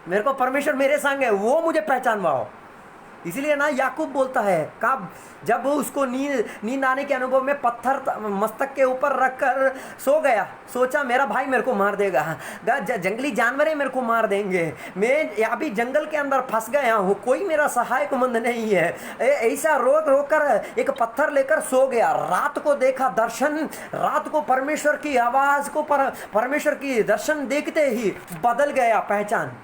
मेरे को परमेश्वर मेरे संग है, वो मुझे पहचानवाओ। इसलिए ना याकूब बोलता है, कब जब वो उसको नींद आने के अनुभव में पत्थर मस्तक के ऊपर रखकर सो गया, सोचा मेरा भाई मेरे को मार देगा, जंगली जानवर मेरे को मार देंगे, मैं अभी जंगल के अंदर फंस गया हूँ, कोई मेरा सहायक मंद नहीं है। ऐसा रोक कर एक पत्थर लेकर सो गया। रात को देखा दर्शन, रात को परमेश्वर की आवाज को, परमेश्वर की दर्शन देखते ही बदल गया पहचान।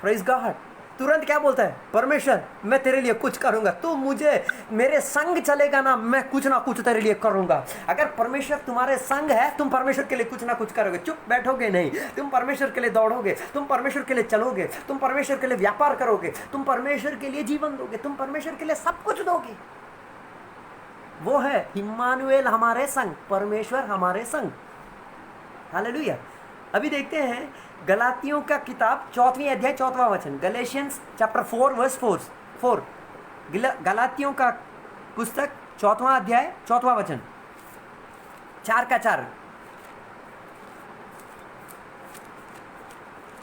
Praise God. तुरंत क्या बोलता है, परमेश्वर मैं तेरे लिए कुछ करूंगा, तू मुझे मेरे संग चलेगा ना, मैं कुछ ना कुछ तेरे लिए करूंगा। अगर परमेश्वर तुम्हारे संग है, तुम परमेश्वर के लिए कुछ ना कुछ करोगे, चुप बैठोगे नहीं, तुम परमेश्वर के लिए दौड़ोगे, तुम परमेश्वर के लिए चलोगे, तुम परमेश्वर के लिए व्यापार करोगे, तुम परमेश्वर के लिए जीवन दोगे, तुम परमेश्वर के लिए सब कुछ दोगे। वो है इम्मानुएल हमारे संग, परमेश्वर हमारे संग। हालेलुया। अभी देखते हैं गलातियों का किताब 4वीं अध्याय 4वां वचन, गलेशियंस चैप्टर 4 वर्स 4। गलातियों का पुस्तक 4वां अध्याय 4वां वचन, 4 का 4।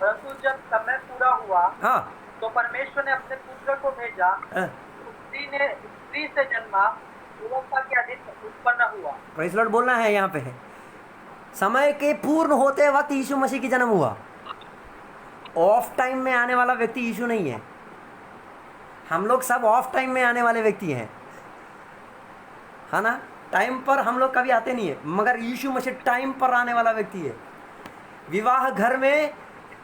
परंतु जब समय पूरा हुआ, हाँ, तो परमेश्वर ने अपने पुत्र को भेजा, स्त्री से जन्मा, व्यवस्था के अधीन उत्पन्न हुआ। प्रेज़ लॉर्ड बोलना है यहाँ पे है, समय के पूर्ण होते वक्त यीशु मसीह की जन्म हुआ। ऑफ टाइम में आने वाला व्यक्ति यीशु नहीं है। हम लोग सब ऑफ टाइम में आने वाले व्यक्ति हैं, है ना। टाइम पर हम लोग कभी आते नहीं है, मगर यीशु मसीह टाइम पर आने वाला व्यक्ति है। विवाह घर में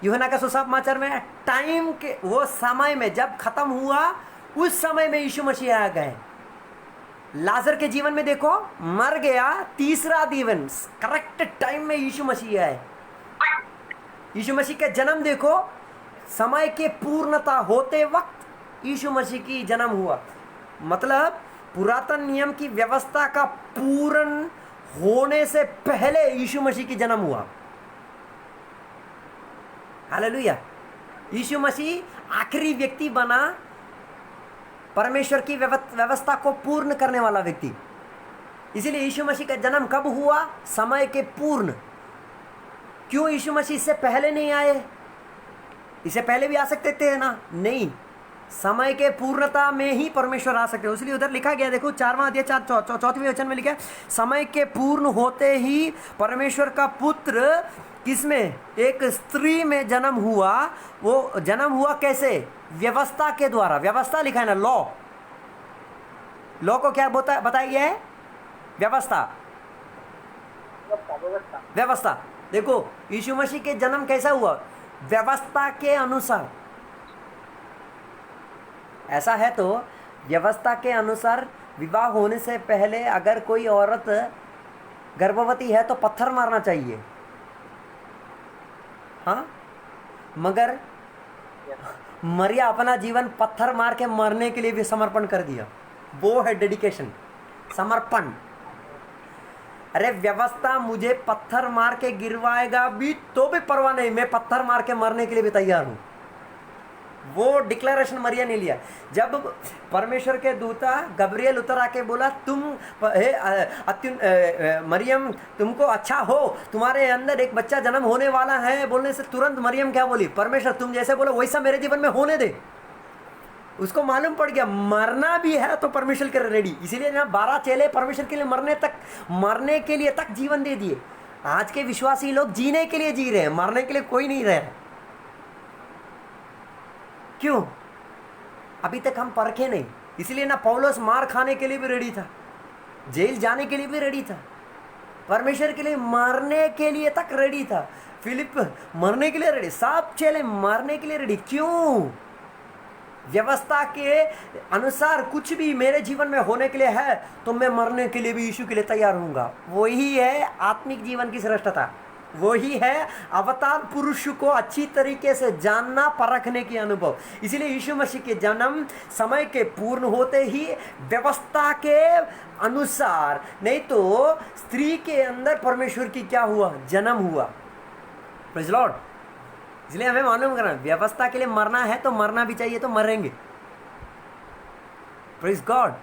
यूहन्ना का सुसमाचार में टाइम के वो समय में जब खत्म हुआ उस समय में यीशु मसीह आ गए। लाजर के जीवन में देखो, मर गया, तीसरा दिन करेक्ट टाइम में यीशु मसीह आए। यीशु मसीह का जन्म देखो, समय के पूर्णता होते वक्त यीशु मसीह की जन्म हुआ। मतलब पुरातन नियम की व्यवस्था का पूर्ण होने से पहले यीशु मसीह की जन्म हुआ। हालेलुया। यीशु मसीह आखिरी व्यक्ति बना, परमेश्वर की व्यवस्था को पूर्ण करने वाला व्यक्ति। इसीलिए यीशु मसीह का जन्म कब हुआ? समय के पूर्ण। क्यों यीशु मसीह इससे पहले नहीं आए? इससे पहले भी आ सकते थे ना? नहीं, समय के पूर्णता में ही परमेश्वर आ सकते हैं। इसलिए उधर लिखा गया, देखो 4वां अध्याय 4वें वचन में लिखा है, समय के पूर्ण होते ही परमेश्वर का पुत्र किसमें? एक स्त्री में जन्म हुआ। वो जन्म हुआ कैसे? व्यवस्था के द्वारा। व्यवस्था लिखा है ना, लॉ। लॉ को क्या बताया गया है? व्यवस्था। व्यवस्था। देखो यीशु मसीह के जन्म कैसा हुआ? व्यवस्था के अनुसार। ऐसा है तो व्यवस्था के अनुसार विवाह होने से पहले अगर कोई औरत गर्भवती है तो पत्थर मारना चाहिए, हाँ। मगर मरिया अपना जीवन पत्थर मार के मरने के लिए भी समर्पण कर दिया। वो है डेडिकेशन, समर्पण। अरे व्यवस्था मुझे पत्थर मार के गिरवाएगा भी तो भी परवाह नहीं, मैं पत्थर मार के मरने के लिए भी तैयार हूं। वो डिक्लेरेशन मरिया ने लिया। जब परमेश्वर के दूता गब्रियल उतर आके बोला, तुम मरियम तुमको अच्छा हो, तुम्हारे अंदर एक बच्चा जन्म होने वाला है, बोलने से तुरंत मरियम क्या बोली? परमेश्वर तुम जैसे बोलो वैसा मेरे जीवन में होने दे। उसको मालूम पड़ गया मरना भी है तो परमेश्वर के रेडी। इसीलिए ना 12 चेले परमेश्वर के लिए मरने के लिए तक जीवन दे दिए। आज के विश्वासी लोग जीने के लिए जी रहे हैं, मरने के लिए कोई नहीं रह रहा। क्यों? अभी तक हम परखे नहीं। इसलिए ना पौलुस मार खाने के लिए भी रेडी था, जेल जाने के लिए भी रेडी था, परमेश्वर के लिए मरने के लिए तक रेडी था। फिलिप मरने के लिए रेडी, सब चेले मरने के लिए रेडी। क्यों? व्यवस्था के अनुसार कुछ भी मेरे जीवन में होने के लिए है तो मैं मरने के लिए भी यीशु के लिए तैयार हूँगा। वही है आत्मिक जीवन की श्रेष्ठता। वही है अवतार पुरुष को अच्छी तरीके से जानना, परखने की अनुभव। इसीलिए यीशु मसीह के जन्म समय के पूर्ण होते ही व्यवस्था के अनुसार, नहीं तो स्त्री के अंदर परमेश्वर की क्या हुआ? जन्म हुआ। Praise Lord. इसलिए हमें मालूम करना, व्यवस्था के लिए मरना है तो मरना भी चाहिए, तो मरेंगे। Praise God,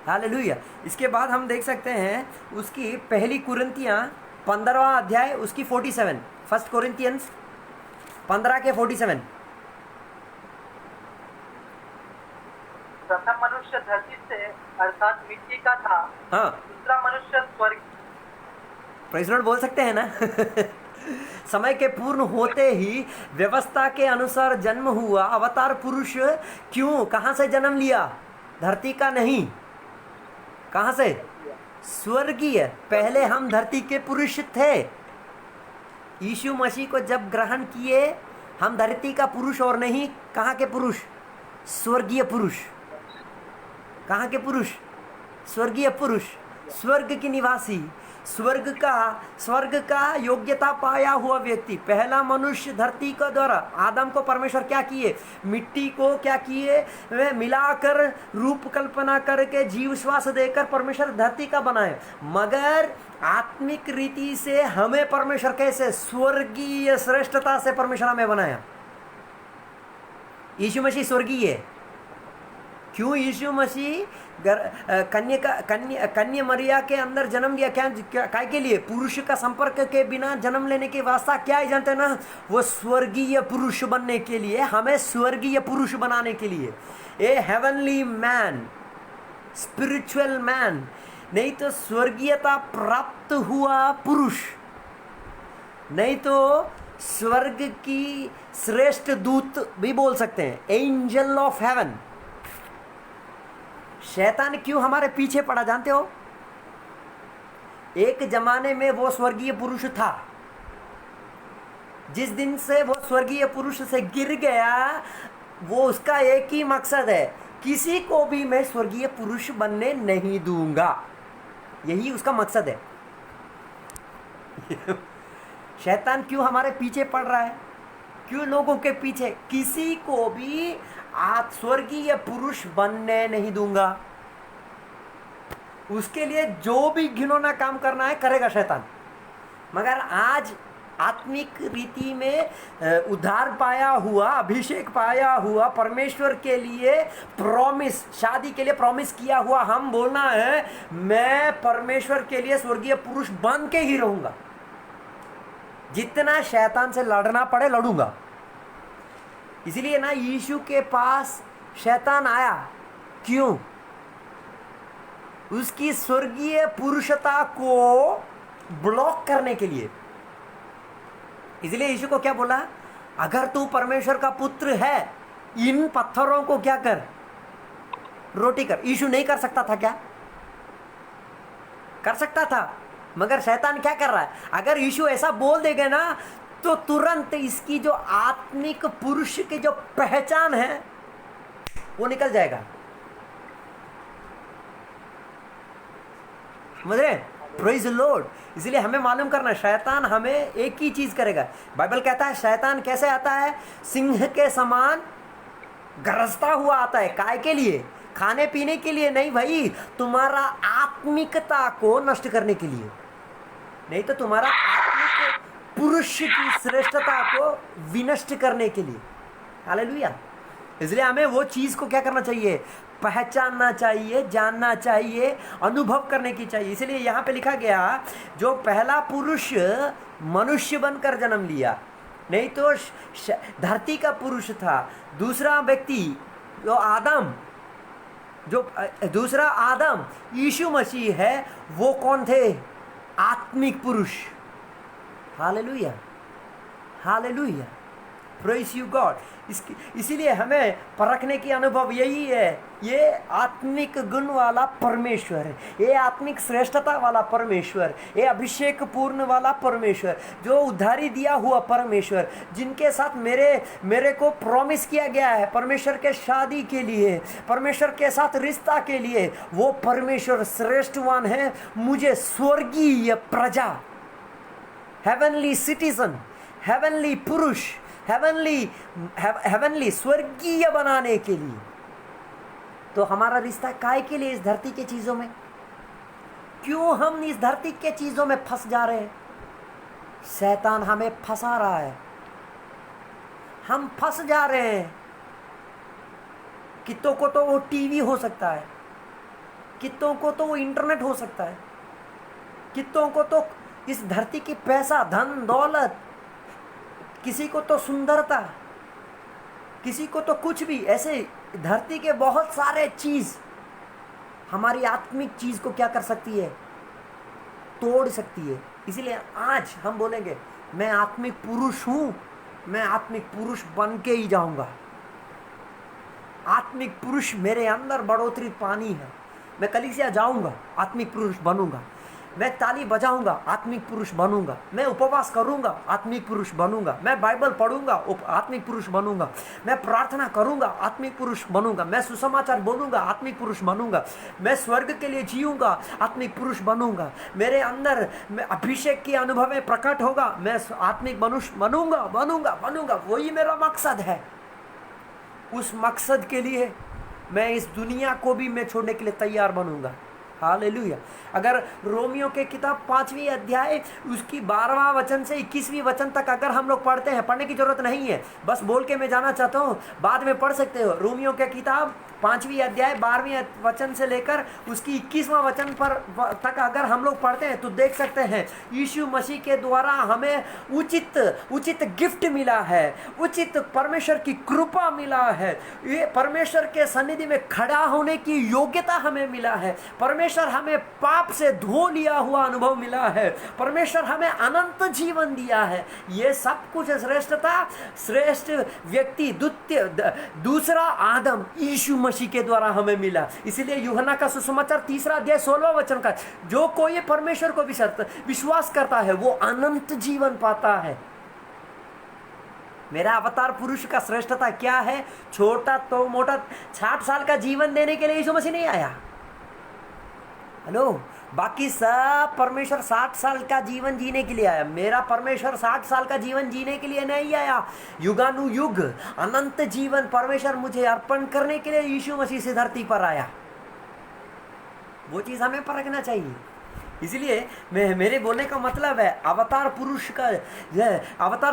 hallelujah. इसके बाद हम देख सकते हैं उसकी पहली कुरिन्थियाँ 15वां अध्याय उसकी 47, 1 कोरिन्थियंस 15 के 47। प्रथम मनुष्य धरती से अर्थात मिट्टी का था, हाँ, दूसरा मनुष्य स्वर्ग। प्रेज़ लॉर्ड बोल सकते हैं ना। समय के पूर्ण होते ही व्यवस्था के अनुसार जन्म हुआ अवतार पुरुष। क्यों? कहाँ से जन्म लिया? धरती का नहीं। कहाँ से? स्वर्गीय। पहले हम धरती के पुरुष थे। यीशु मसीह को जब ग्रहण किए हम धरती का पुरुष और नहीं, कहाँ के पुरुष? स्वर्गीय पुरुष। कहाँ के पुरुष? स्वर्गीय पुरुष, स्वर्ग की निवासी, स्वर्ग का योग्यता पाया हुआ व्यक्ति। पहला मनुष्य धरती का द्वारा आदम को परमेश्वर क्या किए? मिट्टी को क्या किए? वे मिलाकर रूप कल्पना करके जीव श्वास देकर परमेश्वर धरती का बनाए। मगर आत्मिक रीति से हमें परमेश्वर कैसे? स्वर्गीय श्रेष्ठता से परमेश्वर हमें बनाया। यीशु मसीह स्वर्गीय है। क्यों? यीशु मसीह कन्या मरिया के अंदर जन्म लिया। क्या काय के लिए? पुरुष का संपर्क के बिना जन्म लेने के वास्ता क्या है जानते हैं ना? वो स्वर्गीय पुरुष बनने के लिए, हमें स्वर्गीय पुरुष बनाने के लिए। ए हेवनली मैन, स्पिरिचुअल मैन, नहीं तो स्वर्गीयता प्राप्त हुआ पुरुष, नहीं तो स्वर्ग की श्रेष्ठ दूत भी बोल सकते हैं, एंजल ऑफ हेवन। शैतान क्यों हमारे पीछे पड़ा जानते हो? एक जमाने में वो स्वर्गीय पुरुष था, जिस दिन से वो स्वर्गीय पुरुष से गिर गया, वो उसका एक ही मकसद है, किसी को भी मैं स्वर्गीय पुरुष बनने नहीं दूंगा। यही उसका मकसद है। शैतान क्यों हमारे पीछे पड़ रहा है? क्यों लोगों के पीछे? किसी को भी आप स्वर्गीय पुरुष बनने नहीं दूंगा। उसके लिए जो भी घिनौना काम करना है करेगा शैतान। मगर आज आत्मिक रीति में उद्धार पाया हुआ, अभिषेक पाया हुआ, परमेश्वर के लिए प्रॉमिस, शादी के लिए प्रॉमिस किया हुआ हम बोलना है, मैं परमेश्वर के लिए स्वर्गीय पुरुष बन के ही रहूंगा। जितना शैतान से लड़ना पड़े लड़ूंगा। इसलिए ना यीशु के पास शैतान आया, क्यों? उसकी स्वर्गीय पुरुषता को ब्लॉक करने के लिए। इसलिए यीशु को क्या बोला? अगर तू परमेश्वर का पुत्र है, इन पत्थरों को क्या कर? रोटी कर। यीशु नहीं कर सकता था क्या? कर सकता था, मगर शैतान क्या कर रहा है? अगर यीशु ऐसा बोल देगा ना, तो तुरंत इसकी जो आत्मिक पुरुष की जो पहचान है वो निकल जाएगा। समझे? Praise the Lord. इसलिए हमें मालूम करना, शैतान हमें एक ही चीज करेगा। बाइबल कहता है शैतान कैसे आता है? सिंह के समान गरजता हुआ आता है। काय के लिए? खाने पीने के लिए नहीं भाई, तुम्हारा आत्मिकता को नष्ट करने के लिए। नहीं तो तुम्हारा आत्मिक पुरुष की श्रेष्ठता को विनष्ट करने के लिए। हालेलुया। इसलिए हमें वो चीज को क्या करना चाहिए? पहचानना चाहिए, जानना चाहिए, अनुभव करने की चाहिए। इसलिए यहाँ पे लिखा गया, जो पहला पुरुष मनुष्य बनकर जन्म लिया, नहीं तो धरती का पुरुष था। दूसरा व्यक्ति जो आदम, जो दूसरा आदम यीशु मसीह है, वो कौन थे? आत्मिक पुरुष। Hallelujah, hallelujah, praise you God. इसीलिए हमें परखने की अनुभव यही है, ये आत्मिक गुण वाला परमेश्वर है, ये आत्मिक श्रेष्ठता वाला परमेश्वर, ये अभिषेक पूर्ण वाला परमेश्वर, जो उद्धारी दिया हुआ परमेश्वर, जिनके साथ मेरे को प्रॉमिस किया गया है परमेश्वर के शादी के लिए, परमेश्वर के साथ रिश्ता के लिए, वो परमेश्वर श्रेष्ठवान है। मुझे स्वर्गीय प्रजा, हेवनली सिटीजन, हेवनली पुरुष, हेवनली स्वर्गीय बनाने के लिए। तो हमारा रिश्ता काय के लिए? इस धरती के चीजों में। क्यों हम इस धरती के चीजों में फंस जा रहे हैं? शैतान हमें फंसा रहा है, हम फंस जा रहे हैं। कितों को तो वो टीवी हो सकता है, कितों को तो वो इंटरनेट हो सकता है, कितों को तो इस धरती की पैसा, धन दौलत, किसी को तो सुंदरता, किसी को तो कुछ भी। ऐसे धरती के बहुत सारे चीज हमारी आत्मिक चीज को क्या कर सकती है? तोड़ सकती है। इसीलिए आज हम बोलेंगे, मैं आत्मिक पुरुष हूं, मैं आत्मिक पुरुष बन के ही जाऊंगा। आत्मिक पुरुष मेरे अंदर बढ़ोतरी पानी है। मैं कलीसिया जाऊंगा, आत्मिक पुरुष बनूंगा। मैं ताली बजाऊंगा, आत्मिक पुरुष बनूंगा। मैं उपवास करूंगा, आत्मिक पुरुष बनूंगा। मैं बाइबल पढ़ूंगा, आत्मिक पुरुष बनूंगा। मैं प्रार्थना करूंगा, आत्मिक पुरुष बनूंगा। मैं सुसमाचार बोलूंगा, आत्मिक पुरुष बनूंगा। मैं स्वर्ग के लिए जीऊंगा, आत्मिक पुरुष बनूंगा। मेरे अंदर अभिषेक की अनुभव में प्रकट होगा, मैं आत्मिक मनुष्य बनूंगा। वही मेरा मकसद है। उस मकसद के लिए मैं इस दुनिया को भी मैं छोड़ने के लिए तैयार बनूंगा। हालेलुया। अगर रोमियो के किताब 5वीं अध्याय उसकी 12वां वचन से 21वीं वचन तक अगर हम लोग पढ़ते हैं, पढ़ने की जरूरत नहीं है, बस बोल के मैं जाना चाहता हूँ, बाद में पढ़ सकते हो। रोमियो के किताब 5वीं अध्याय 12वीं वचन से लेकर उसकी 21वां वचन पर तक अगर हम लोग पढ़ते हैं तो देख सकते हैं यीशु मसीह के द्वारा हमें उचित गिफ्ट मिला है, उचित परमेश्वर की कृपा मिला है, ये परमेश्वर के सन्निधि में खड़ा होने की योग्यता हमें मिला है। परमेश्वर परमेश्वर हमें पाप से धो लिया हुआ अनुभव मिला है, परमेश्वर हमें अनंत जीवन दिया है। ये सब कुछ श्रेष्ठता श्रेष्ठ व्यक्ति दूसरा आदम यीशु मसीह के द्वारा हमें मिला। इसीलिए यूहन्ना का सुसमाचार 3 अध्याय 16 वचन का, जो कोई परमेश्वर को विश्वास करता है वो अनंत जीवन पाता है। मेरा अवतार पुरुष का श्रेष्ठता क्या है? छोटा तो मोटा 60 साल का जीवन देने के लिए यीशु मसीह नहीं आया। हेलो, बाकी सब परमेश्वर 60 साल का जीवन जीने के लिए आया। मेरा परमेश्वर 60 साल का जीवन जीने के लिए नहीं आया। युगानुयुग अनंत जीवन परमेश्वर मुझे अर्पण करने के लिए यीशु मसीह से धरती पर आया। वो चीज़ हमें परखना चाहिए। इसलिए मेरे बोलने का मतलब है, अवतार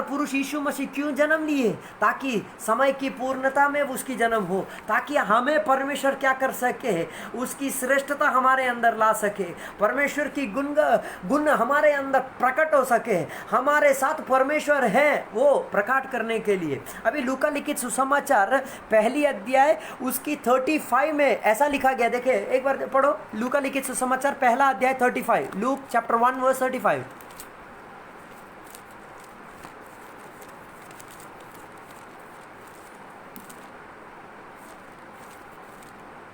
पुरुष यीशु मसीह क्यों जन्म लिए? ताकि समय की पूर्णता में उसकी जन्म हो, ताकि हमें परमेश्वर क्या कर सके, उसकी श्रेष्ठता हमारे अंदर ला सके, परमेश्वर की गुण हमारे अंदर प्रकट हो सके। हमारे साथ परमेश्वर है वो प्रकट करने के लिए। अभी लूका लिखित सुसमाचार 1 अध्याय उसकी 35 में ऐसा लिखा गया। देखे एक बार पढ़ो, लूका लिखित सुसमाचार 1 अध्याय 35, लूक चैप्टर 1 वर्स 35।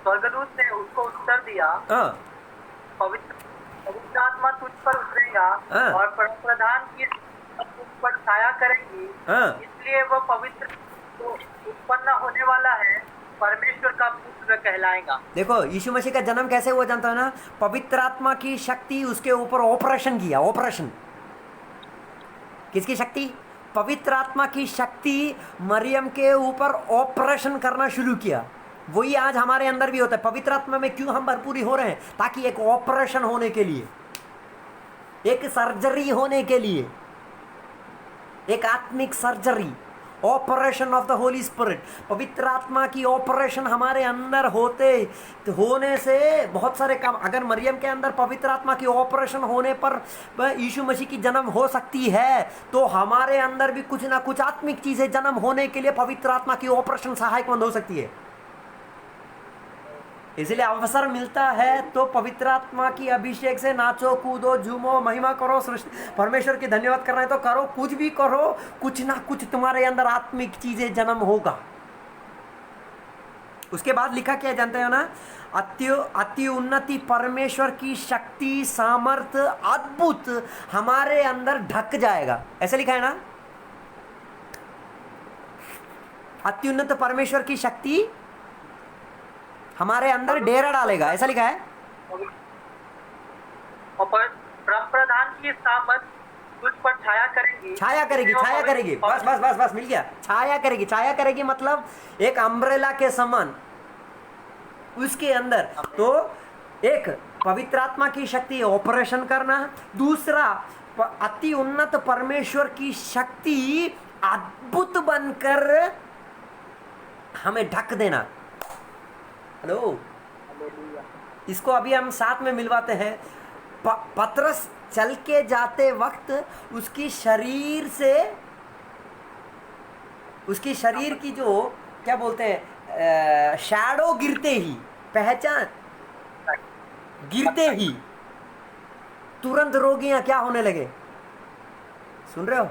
स्वर्गदूत ने उसको उत्तर दिया, पवित्र आत्मा तुझ पर उतरेगा और प्रधान की तुझ पर छाया करेंगी, इसलिए वह पवित्र उत्पन्न होने वाला है, परमेश्वर का पुत्र कहलाएगा। देखो यीशु मसीह का जन्म कैसे हुआ जानता है ना? पवित्र आत्मा की शक्ति उसके ऊपर ऑपरेशन किया। ऑपरेशन किसकी शक्ति? पवित्र आत्मा की शक्ति मरियम के ऊपर ऑपरेशन करना शुरू किया। वही आज हमारे अंदर भी होता है। पवित्र आत्मा में क्यों हम भरपूरी हो रहे हैं? ताकि एक ऑपरेशन होने के लिए, एक सर्जरी होने के लिए, एक आत्मिक surgery, operation of the Holi spirit. पवित्र आत्मा की ऑपरेशन हमारे अंदर होने से बहुत सारे काम। अगर मरियम के अंदर पवित्र आत्मा की ऑपरेशन होने पर यीशु मसीह की जन्म हो सकती है, तो हमारे अंदर भी कुछ ना कुछ आत्मिक चीजें जन्म होने के लिए पवित्र आत्मा की ऑपरेशन सहायकमंद हो सकती है। इसलिए अवसर मिलता है तो पवित्र आत्मा की अभिषेक से नाचो, कूदो, झूमो, महिमा करो, परमेश्वर की धन्यवाद करना है तो करो, कुछ भी करो, कुछ ना कुछ तुम्हारे अंदर आत्मिक चीजें जन्म होगा। उसके बाद लिखा क्या जानते हो ना? अति उन्नति परमेश्वर की शक्ति सामर्थ्य अद्भुत हमारे अंदर ढक जाएगा। ऐसा लिखा है ना? अत्युन्नत परमेश्वर की शक्ति हमारे अंदर डेरा डालेगा। ऐसा लिखा है। प्रधान की सामर्थ तुझ पर छाया करेगी। छाया करेगी, छाया करेगी। बस बस बस बस मिल गया। छाया करेगी, छाया करेगी मतलब एक अम्ब्रेला के समान उसके अंदर। तो एक पवित्र आत्मा की शक्ति ऑपरेशन करना, दूसरा अति उन्नत परमेश्वर की शक्ति अद्भुत बनकर हमें ढक देना। हेलो, इसको अभी हम साथ में मिलवाते हैं। पतरस चल के जाते वक्त उसकी शरीर की जो क्या बोलते हैं शैडो गिरते ही तुरंत रोगियां क्या होने लगे? सुन रहे हो?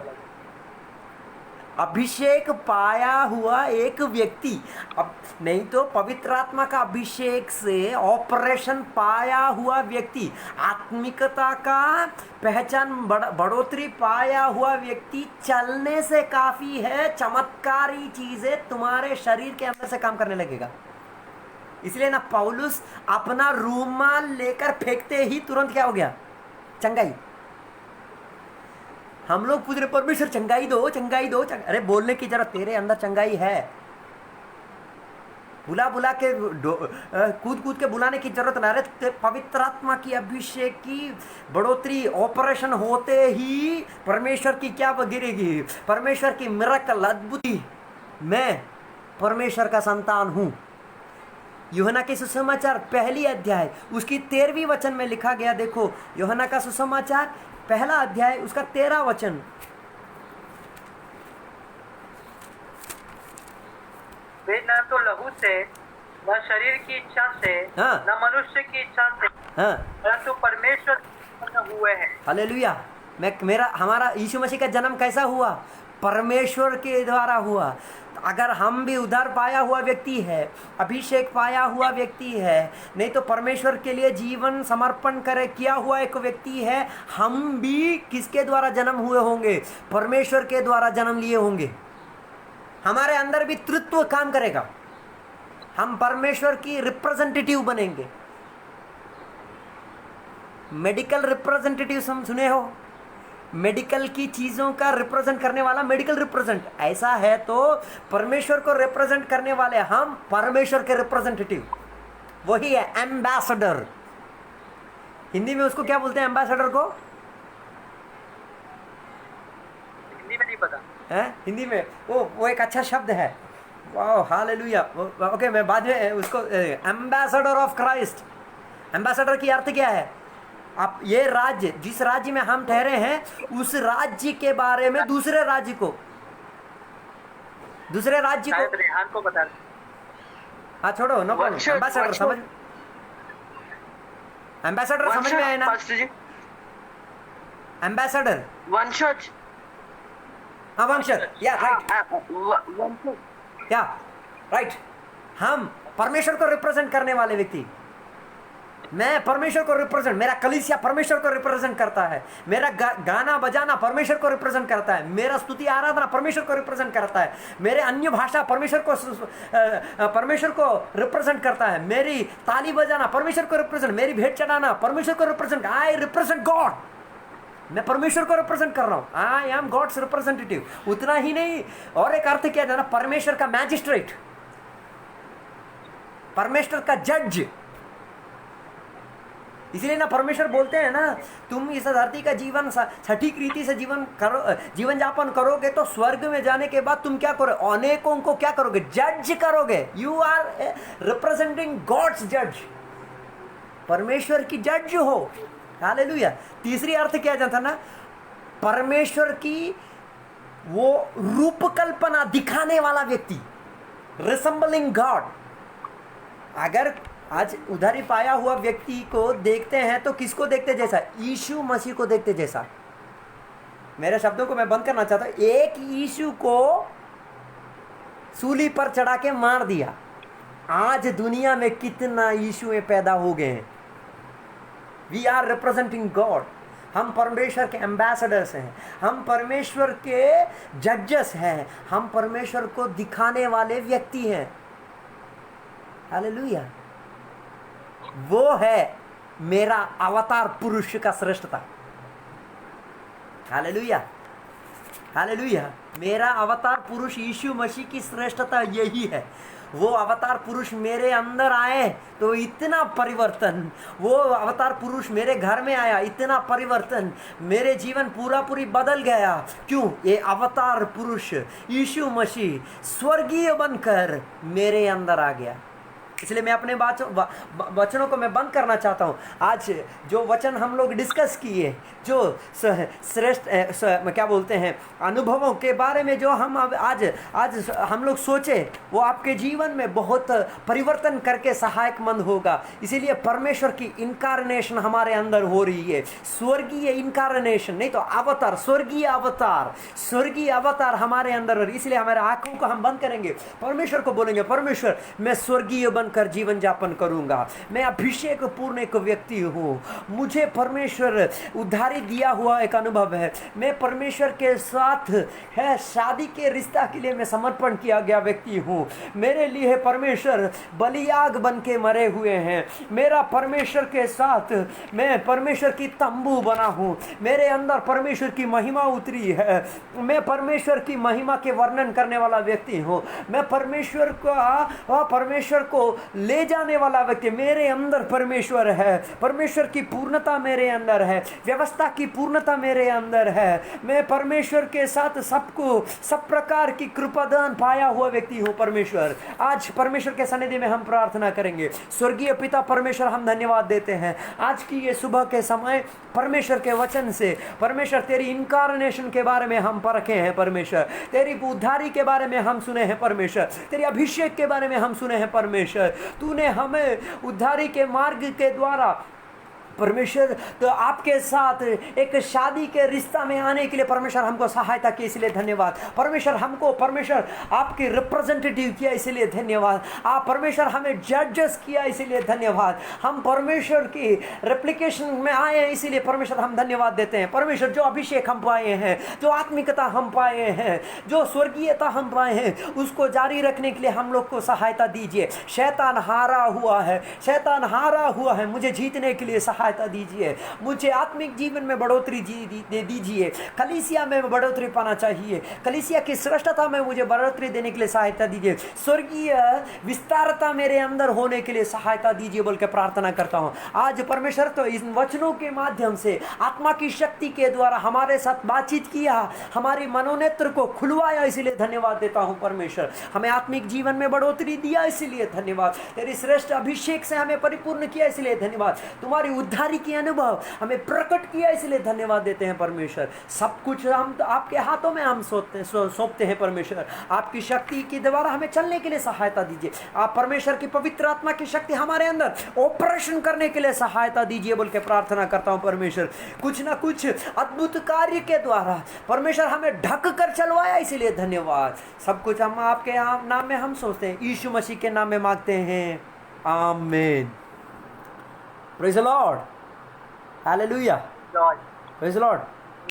अभिषेक पाया हुआ एक व्यक्ति, अब नहीं तो पवित्र आत्मा का अभिषेक से ऑपरेशन पाया हुआ व्यक्ति, आत्मिकता का पहचान बढ़ोतरी पाया हुआ व्यक्ति चलने से काफी है। चमत्कारी चीजें तुम्हारे शरीर के अंदर से काम करने लगेगा। इसलिए ना पौलुस अपना रूमाल लेकर फेंकते ही तुरंत क्या हो गया? चंगाई। हम लोग पूछ रहे परमेश्वर चंगाई दो, चंगाई दो। अरे बोलने की जरूरत, तेरे अंदर चंगाई है। बुला के कूद के बुलाने की जरूरत ना। अरे पवित्र आत्मा की अभिषेक की बढ़ोतरी ऑपरेशन होते ही परमेश्वर की क्या गिरेगी? परमेश्वर की मिरेकल अद्भुति। मैं परमेश्वर का संतान हूं। यूहन्ना के सुसमाचार 1 अध्याय उसकी 13वीं वचन में लिखा गया। देखो यूहन्ना का सुसमाचार 1 अध्याय उसका 13 वचन। वे न तो लहू से, न शरीर की इच्छा से, न मनुष्य की इच्छा से, हाँ, परंतु परमेश्वर उत्पन्न हुए हैं। हालेलुया। हमारा यीशु मसीह का जन्म कैसा हुआ? परमेश्वर के द्वारा हुआ। अगर हम भी उधार पाया हुआ व्यक्ति है, अभिषेक पाया हुआ व्यक्ति है, नहीं तो परमेश्वर के लिए जीवन समर्पण करे किया हुआ एक व्यक्ति है, हम भी किसके द्वारा जन्म हुए होंगे? परमेश्वर के द्वारा जन्म लिए होंगे। हमारे अंदर भी तृत्व काम करेगा, हम परमेश्वर की रिप्रेजेंटेटिव बनेंगे। मेडिकल रिप्रेजेंटेटिव हम सुने हो, मेडिकल की चीज़ों का रिप्रेजेंट करने वाला मेडिकल रिप्रेजेंट, ऐसा है तो परमेश्वर को रिप्रेजेंट करने वाले हम परमेश्वर के रिप्रेजेंटेटिव, वही है एम्बेसडर। हिंदी में उसको क्या बोलते हैं एम्बेसडर को? हिंदी में नहीं पता है, हिंदी में वो एक अच्छा शब्द है, वाह हालेलुया। ओके, मैं बाद में उसको एम्बेसडर ऑफ क्राइस्ट। एम्बेसडर की अर्थ क्या है? आप ये राज्य, जिस राज्य में हम ठहरे हैं, उस राज्य के बारे में दूसरे राज्य को रेहान को बता। हाँ छोड़ो, नो प्रॉब्लम। एम्बेसडर समझ, एम्बेसडर समझ में आए ना? एम्बेसडर वंशज, हाँ वंशज, या राइट, या राइट। हम परमेश्वर को रिप्रेजेंट करने वाले व्यक्ति। मैं परमेश्वर को रिप्रेजेंट, मेरा कलीसिया परमेश्वर को रिप्रेजेंट करता है, मेरा गाना बजाना परमेश्वर को रिप्रेजेंट करता है, मेरा स्तुति आराधना परमेश्वर को रिप्रेजेंट करता है, मेरे अन्य भाषा परमेश्वर को रिप्रेजेंट करता है, मेरी ताली बजाना परमेश्वर को रिप्रेजेंट, मेरी भेंट चढ़ाना परमेश्वर को रिप्रेजेंट। आई रिप्रेजेंट गॉड, मैं परमेश्वर को रिप्रेजेंट कर रहा हूँ। I am God's representative. उतना ही नहीं, और एक अर्थ क्या जाना, परमेश्वर का मैजिस्ट्रेट, परमेश्वर का जज। इसलिए ना परमेश्वर बोलते हैं ना, तुम इस धरती का जीवन सटीक रीति से जीवन जापन करोगे तो स्वर्ग में जाने के बाद तुम क्या करोगे? अनेकों को क्या करोगे? जज करोगे। यू आर रिप्रेजेंटिंग गॉड्स जज, परमेश्वर की जज हो। हालेलुया। तीसरी अर्थ क्या जाता ना, परमेश्वर की वो रूपकल्पना दिखाने वाला व्यक्ति, रिसेंबलिंग गॉड। अगर आज उधारी पाया हुआ व्यक्ति को देखते हैं तो किसको देखते जैसा? यीशु मसीह को देखते जैसा। मेरे शब्दों को मैं बंद करना चाहता हूं। एक यीशु को सूली पर चढ़ा के मार दिया, आज दुनिया में कितना यीशुएं पैदा हो गए हैं। We are representing God. हम परमेश्वर के एम्बेसडर्स हैं, हम परमेश्वर के जजेस हैं, हम परमेश्वर को दिखाने वाले व्यक्ति हैं। हालेलुया। वो है मेरा अवतार पुरुष का श्रेष्ठता। Hallelujah, hallelujah. मेरा अवतार पुरुष यीशु मसीह की श्रेष्ठता यही है। वो अवतार पुरुष मेरे अंदर आए तो इतना परिवर्तन, वो अवतार पुरुष मेरे घर में आया, इतना परिवर्तन, मेरे जीवन पूरी बदल गया। क्यों? ये अवतार पुरुष यीशु मसीह स्वर्गीय बनकर मेरे अंदर आ गया। इसलिए मैं अपने वचनों को मैं बंद करना चाहता हूँ। आज जो वचन हम लोग डिस्कस किए, जो श्रेष्ठ क्या बोलते हैं, अनुभवों के बारे में जो हम आज हम लोग सोचे, वो आपके जीवन में बहुत परिवर्तन करके सहायकमंद होगा। इसीलिए परमेश्वर की इनकारनेशन हमारे अंदर हो रही है, स्वर्गीय इनकारनेशन, नहीं तो अवतार, स्वर्गीय अवतार हमारे अंदर। इसलिए हमारे आंखों को हम बंद करेंगे, परमेश्वर को बोलेंगे, परमेश्वर मैं स्वर्गीय कर जीवन जापन करूंगा, मैं अभिषेक पूर्ण एक व्यक्ति हूं, मुझे परमेश्वर उद्धारी दिया हुआ एक अनुभव है, मैं परमेश्वर के साथ है शादी के रिश्ता के लिए मैं समर्पण किया गया व्यक्ति हूं, मेरे लिए परमेश्वर बलियाग बन के मरे हुए हैं, मेरा परमेश्वर के साथ मैं परमेश्वर की तंबू बना हूं, मेरे अंदर परमेश्वर की महिमा उतरी है, मैं परमेश्वर की महिमा के वर्णन करने वाला व्यक्ति हूं, मैं परमेश्वर को ले जाने वाला व्यक्ति, मेरे अंदर परमेश्वर है, परमेश्वर की पूर्णता मेरे अंदर है, व्यवस्था की पूर्णता मेरे अंदर है, मैं परमेश्वर के साथ सब प्रकार की कृपादान पाया हुआ व्यक्ति हूं। परमेश्वर, आज परमेश्वर के सन्निधि में हम प्रार्थना करेंगे। स्वर्गीय पिता परमेश्वर, हम धन्यवाद देते हैं आज की ये सुबह के समय परमेश्वर के वचन से। परमेश्वर, तेरी इनकारनेशन के बारे में हम परखे हैं परमेश्वर, तेरी उद्धारी के बारे में हम सुने हैं परमेश्वर, तेरी अभिषेक के बारे में हम सुने हैं परमेश्वर, तूने हमें उद्धारी के मार्ग के द्वारा परमेश्वर तो आपके साथ एक शादी के रिश्ता में आने के लिए परमेश्वर हमको सहायता की, इसलिए धन्यवाद। परमेश्वर आपके रिप्रेजेंटेटिव किया, इसलिए धन्यवाद। आप परमेश्वर हमें जजेस किया, इसलिए धन्यवाद। हम परमेश्वर की रेप्लिकेशन में आए हैं, इसीलिए परमेश्वर हम धन्यवाद देते हैं। परमेश्वर जो अभिषेक हम पाए हैं, जो आत्मिकता हम पाए हैं, जो स्वर्गीयता हम पाए हैं, उसको जारी रखने के लिए हम लोग को सहायता दीजिए। शैतान हारा हुआ है, मुझे जीतने के लिए सहायता दीजिए। मुझे आत्मिक जीवन में बढ़ोतरी दे दीजिए। कलीसिया में बढ़ोतरी पाना चाहिए, कलीसिया की श्रेष्ठता में मुझे बढ़ोतरी देने के लिए सहायता दीजिए। स्वर्गीय विस्तारता मेरे अंदर होने के लिए सहायता दीजिए बोल के प्रार्थना करता हूँ। आज परमेश्वर तो इन वचनों के माध्यम से आत्मा की शक्ति के द्वारा हमारे साथ बातचीत किया, हमारी मनोनेत्र को खुलवाया, इसीलिए धन्यवाद देता हूँ। परमेश्वर हमें आत्मिक जीवन में बढ़ोतरी दिया, इसीलिए धन्यवाद। तेरी श्रेष्ठ अभिषेक से हमें परिपूर्ण किया, इसलिए धन्यवाद। तुम्हारी उद्धारी की अनुभव हमें प्रकट किया, इसलिए धन्यवाद देते हैं परमेश्वर। सब कुछ हम तो आपके हाथों में हम सौंपते हैं परमेश्वर। आपकी शक्ति के द्वारा हमें चलने के लिए सहायता दीजिए। आप परमेश्वर की पवित्र आत्मा की शक्ति हमारे अंदर ऑपरेशन करने के लिए सहायता दीजिए बोल के प्रार्थना करता हूं परमेश्वर। कुछ ना कुछ अद्भुत कार्य के द्वारा परमेश्वर हमें ढक कर चलवाया, इसलिए धन्यवाद। सब कुछ हम आपके नाम में हम सोचते हैं, यीशु मसीह के नाम में मांगते हैं, आमीन। Praise the Lord, hallelujah, praise the Lord.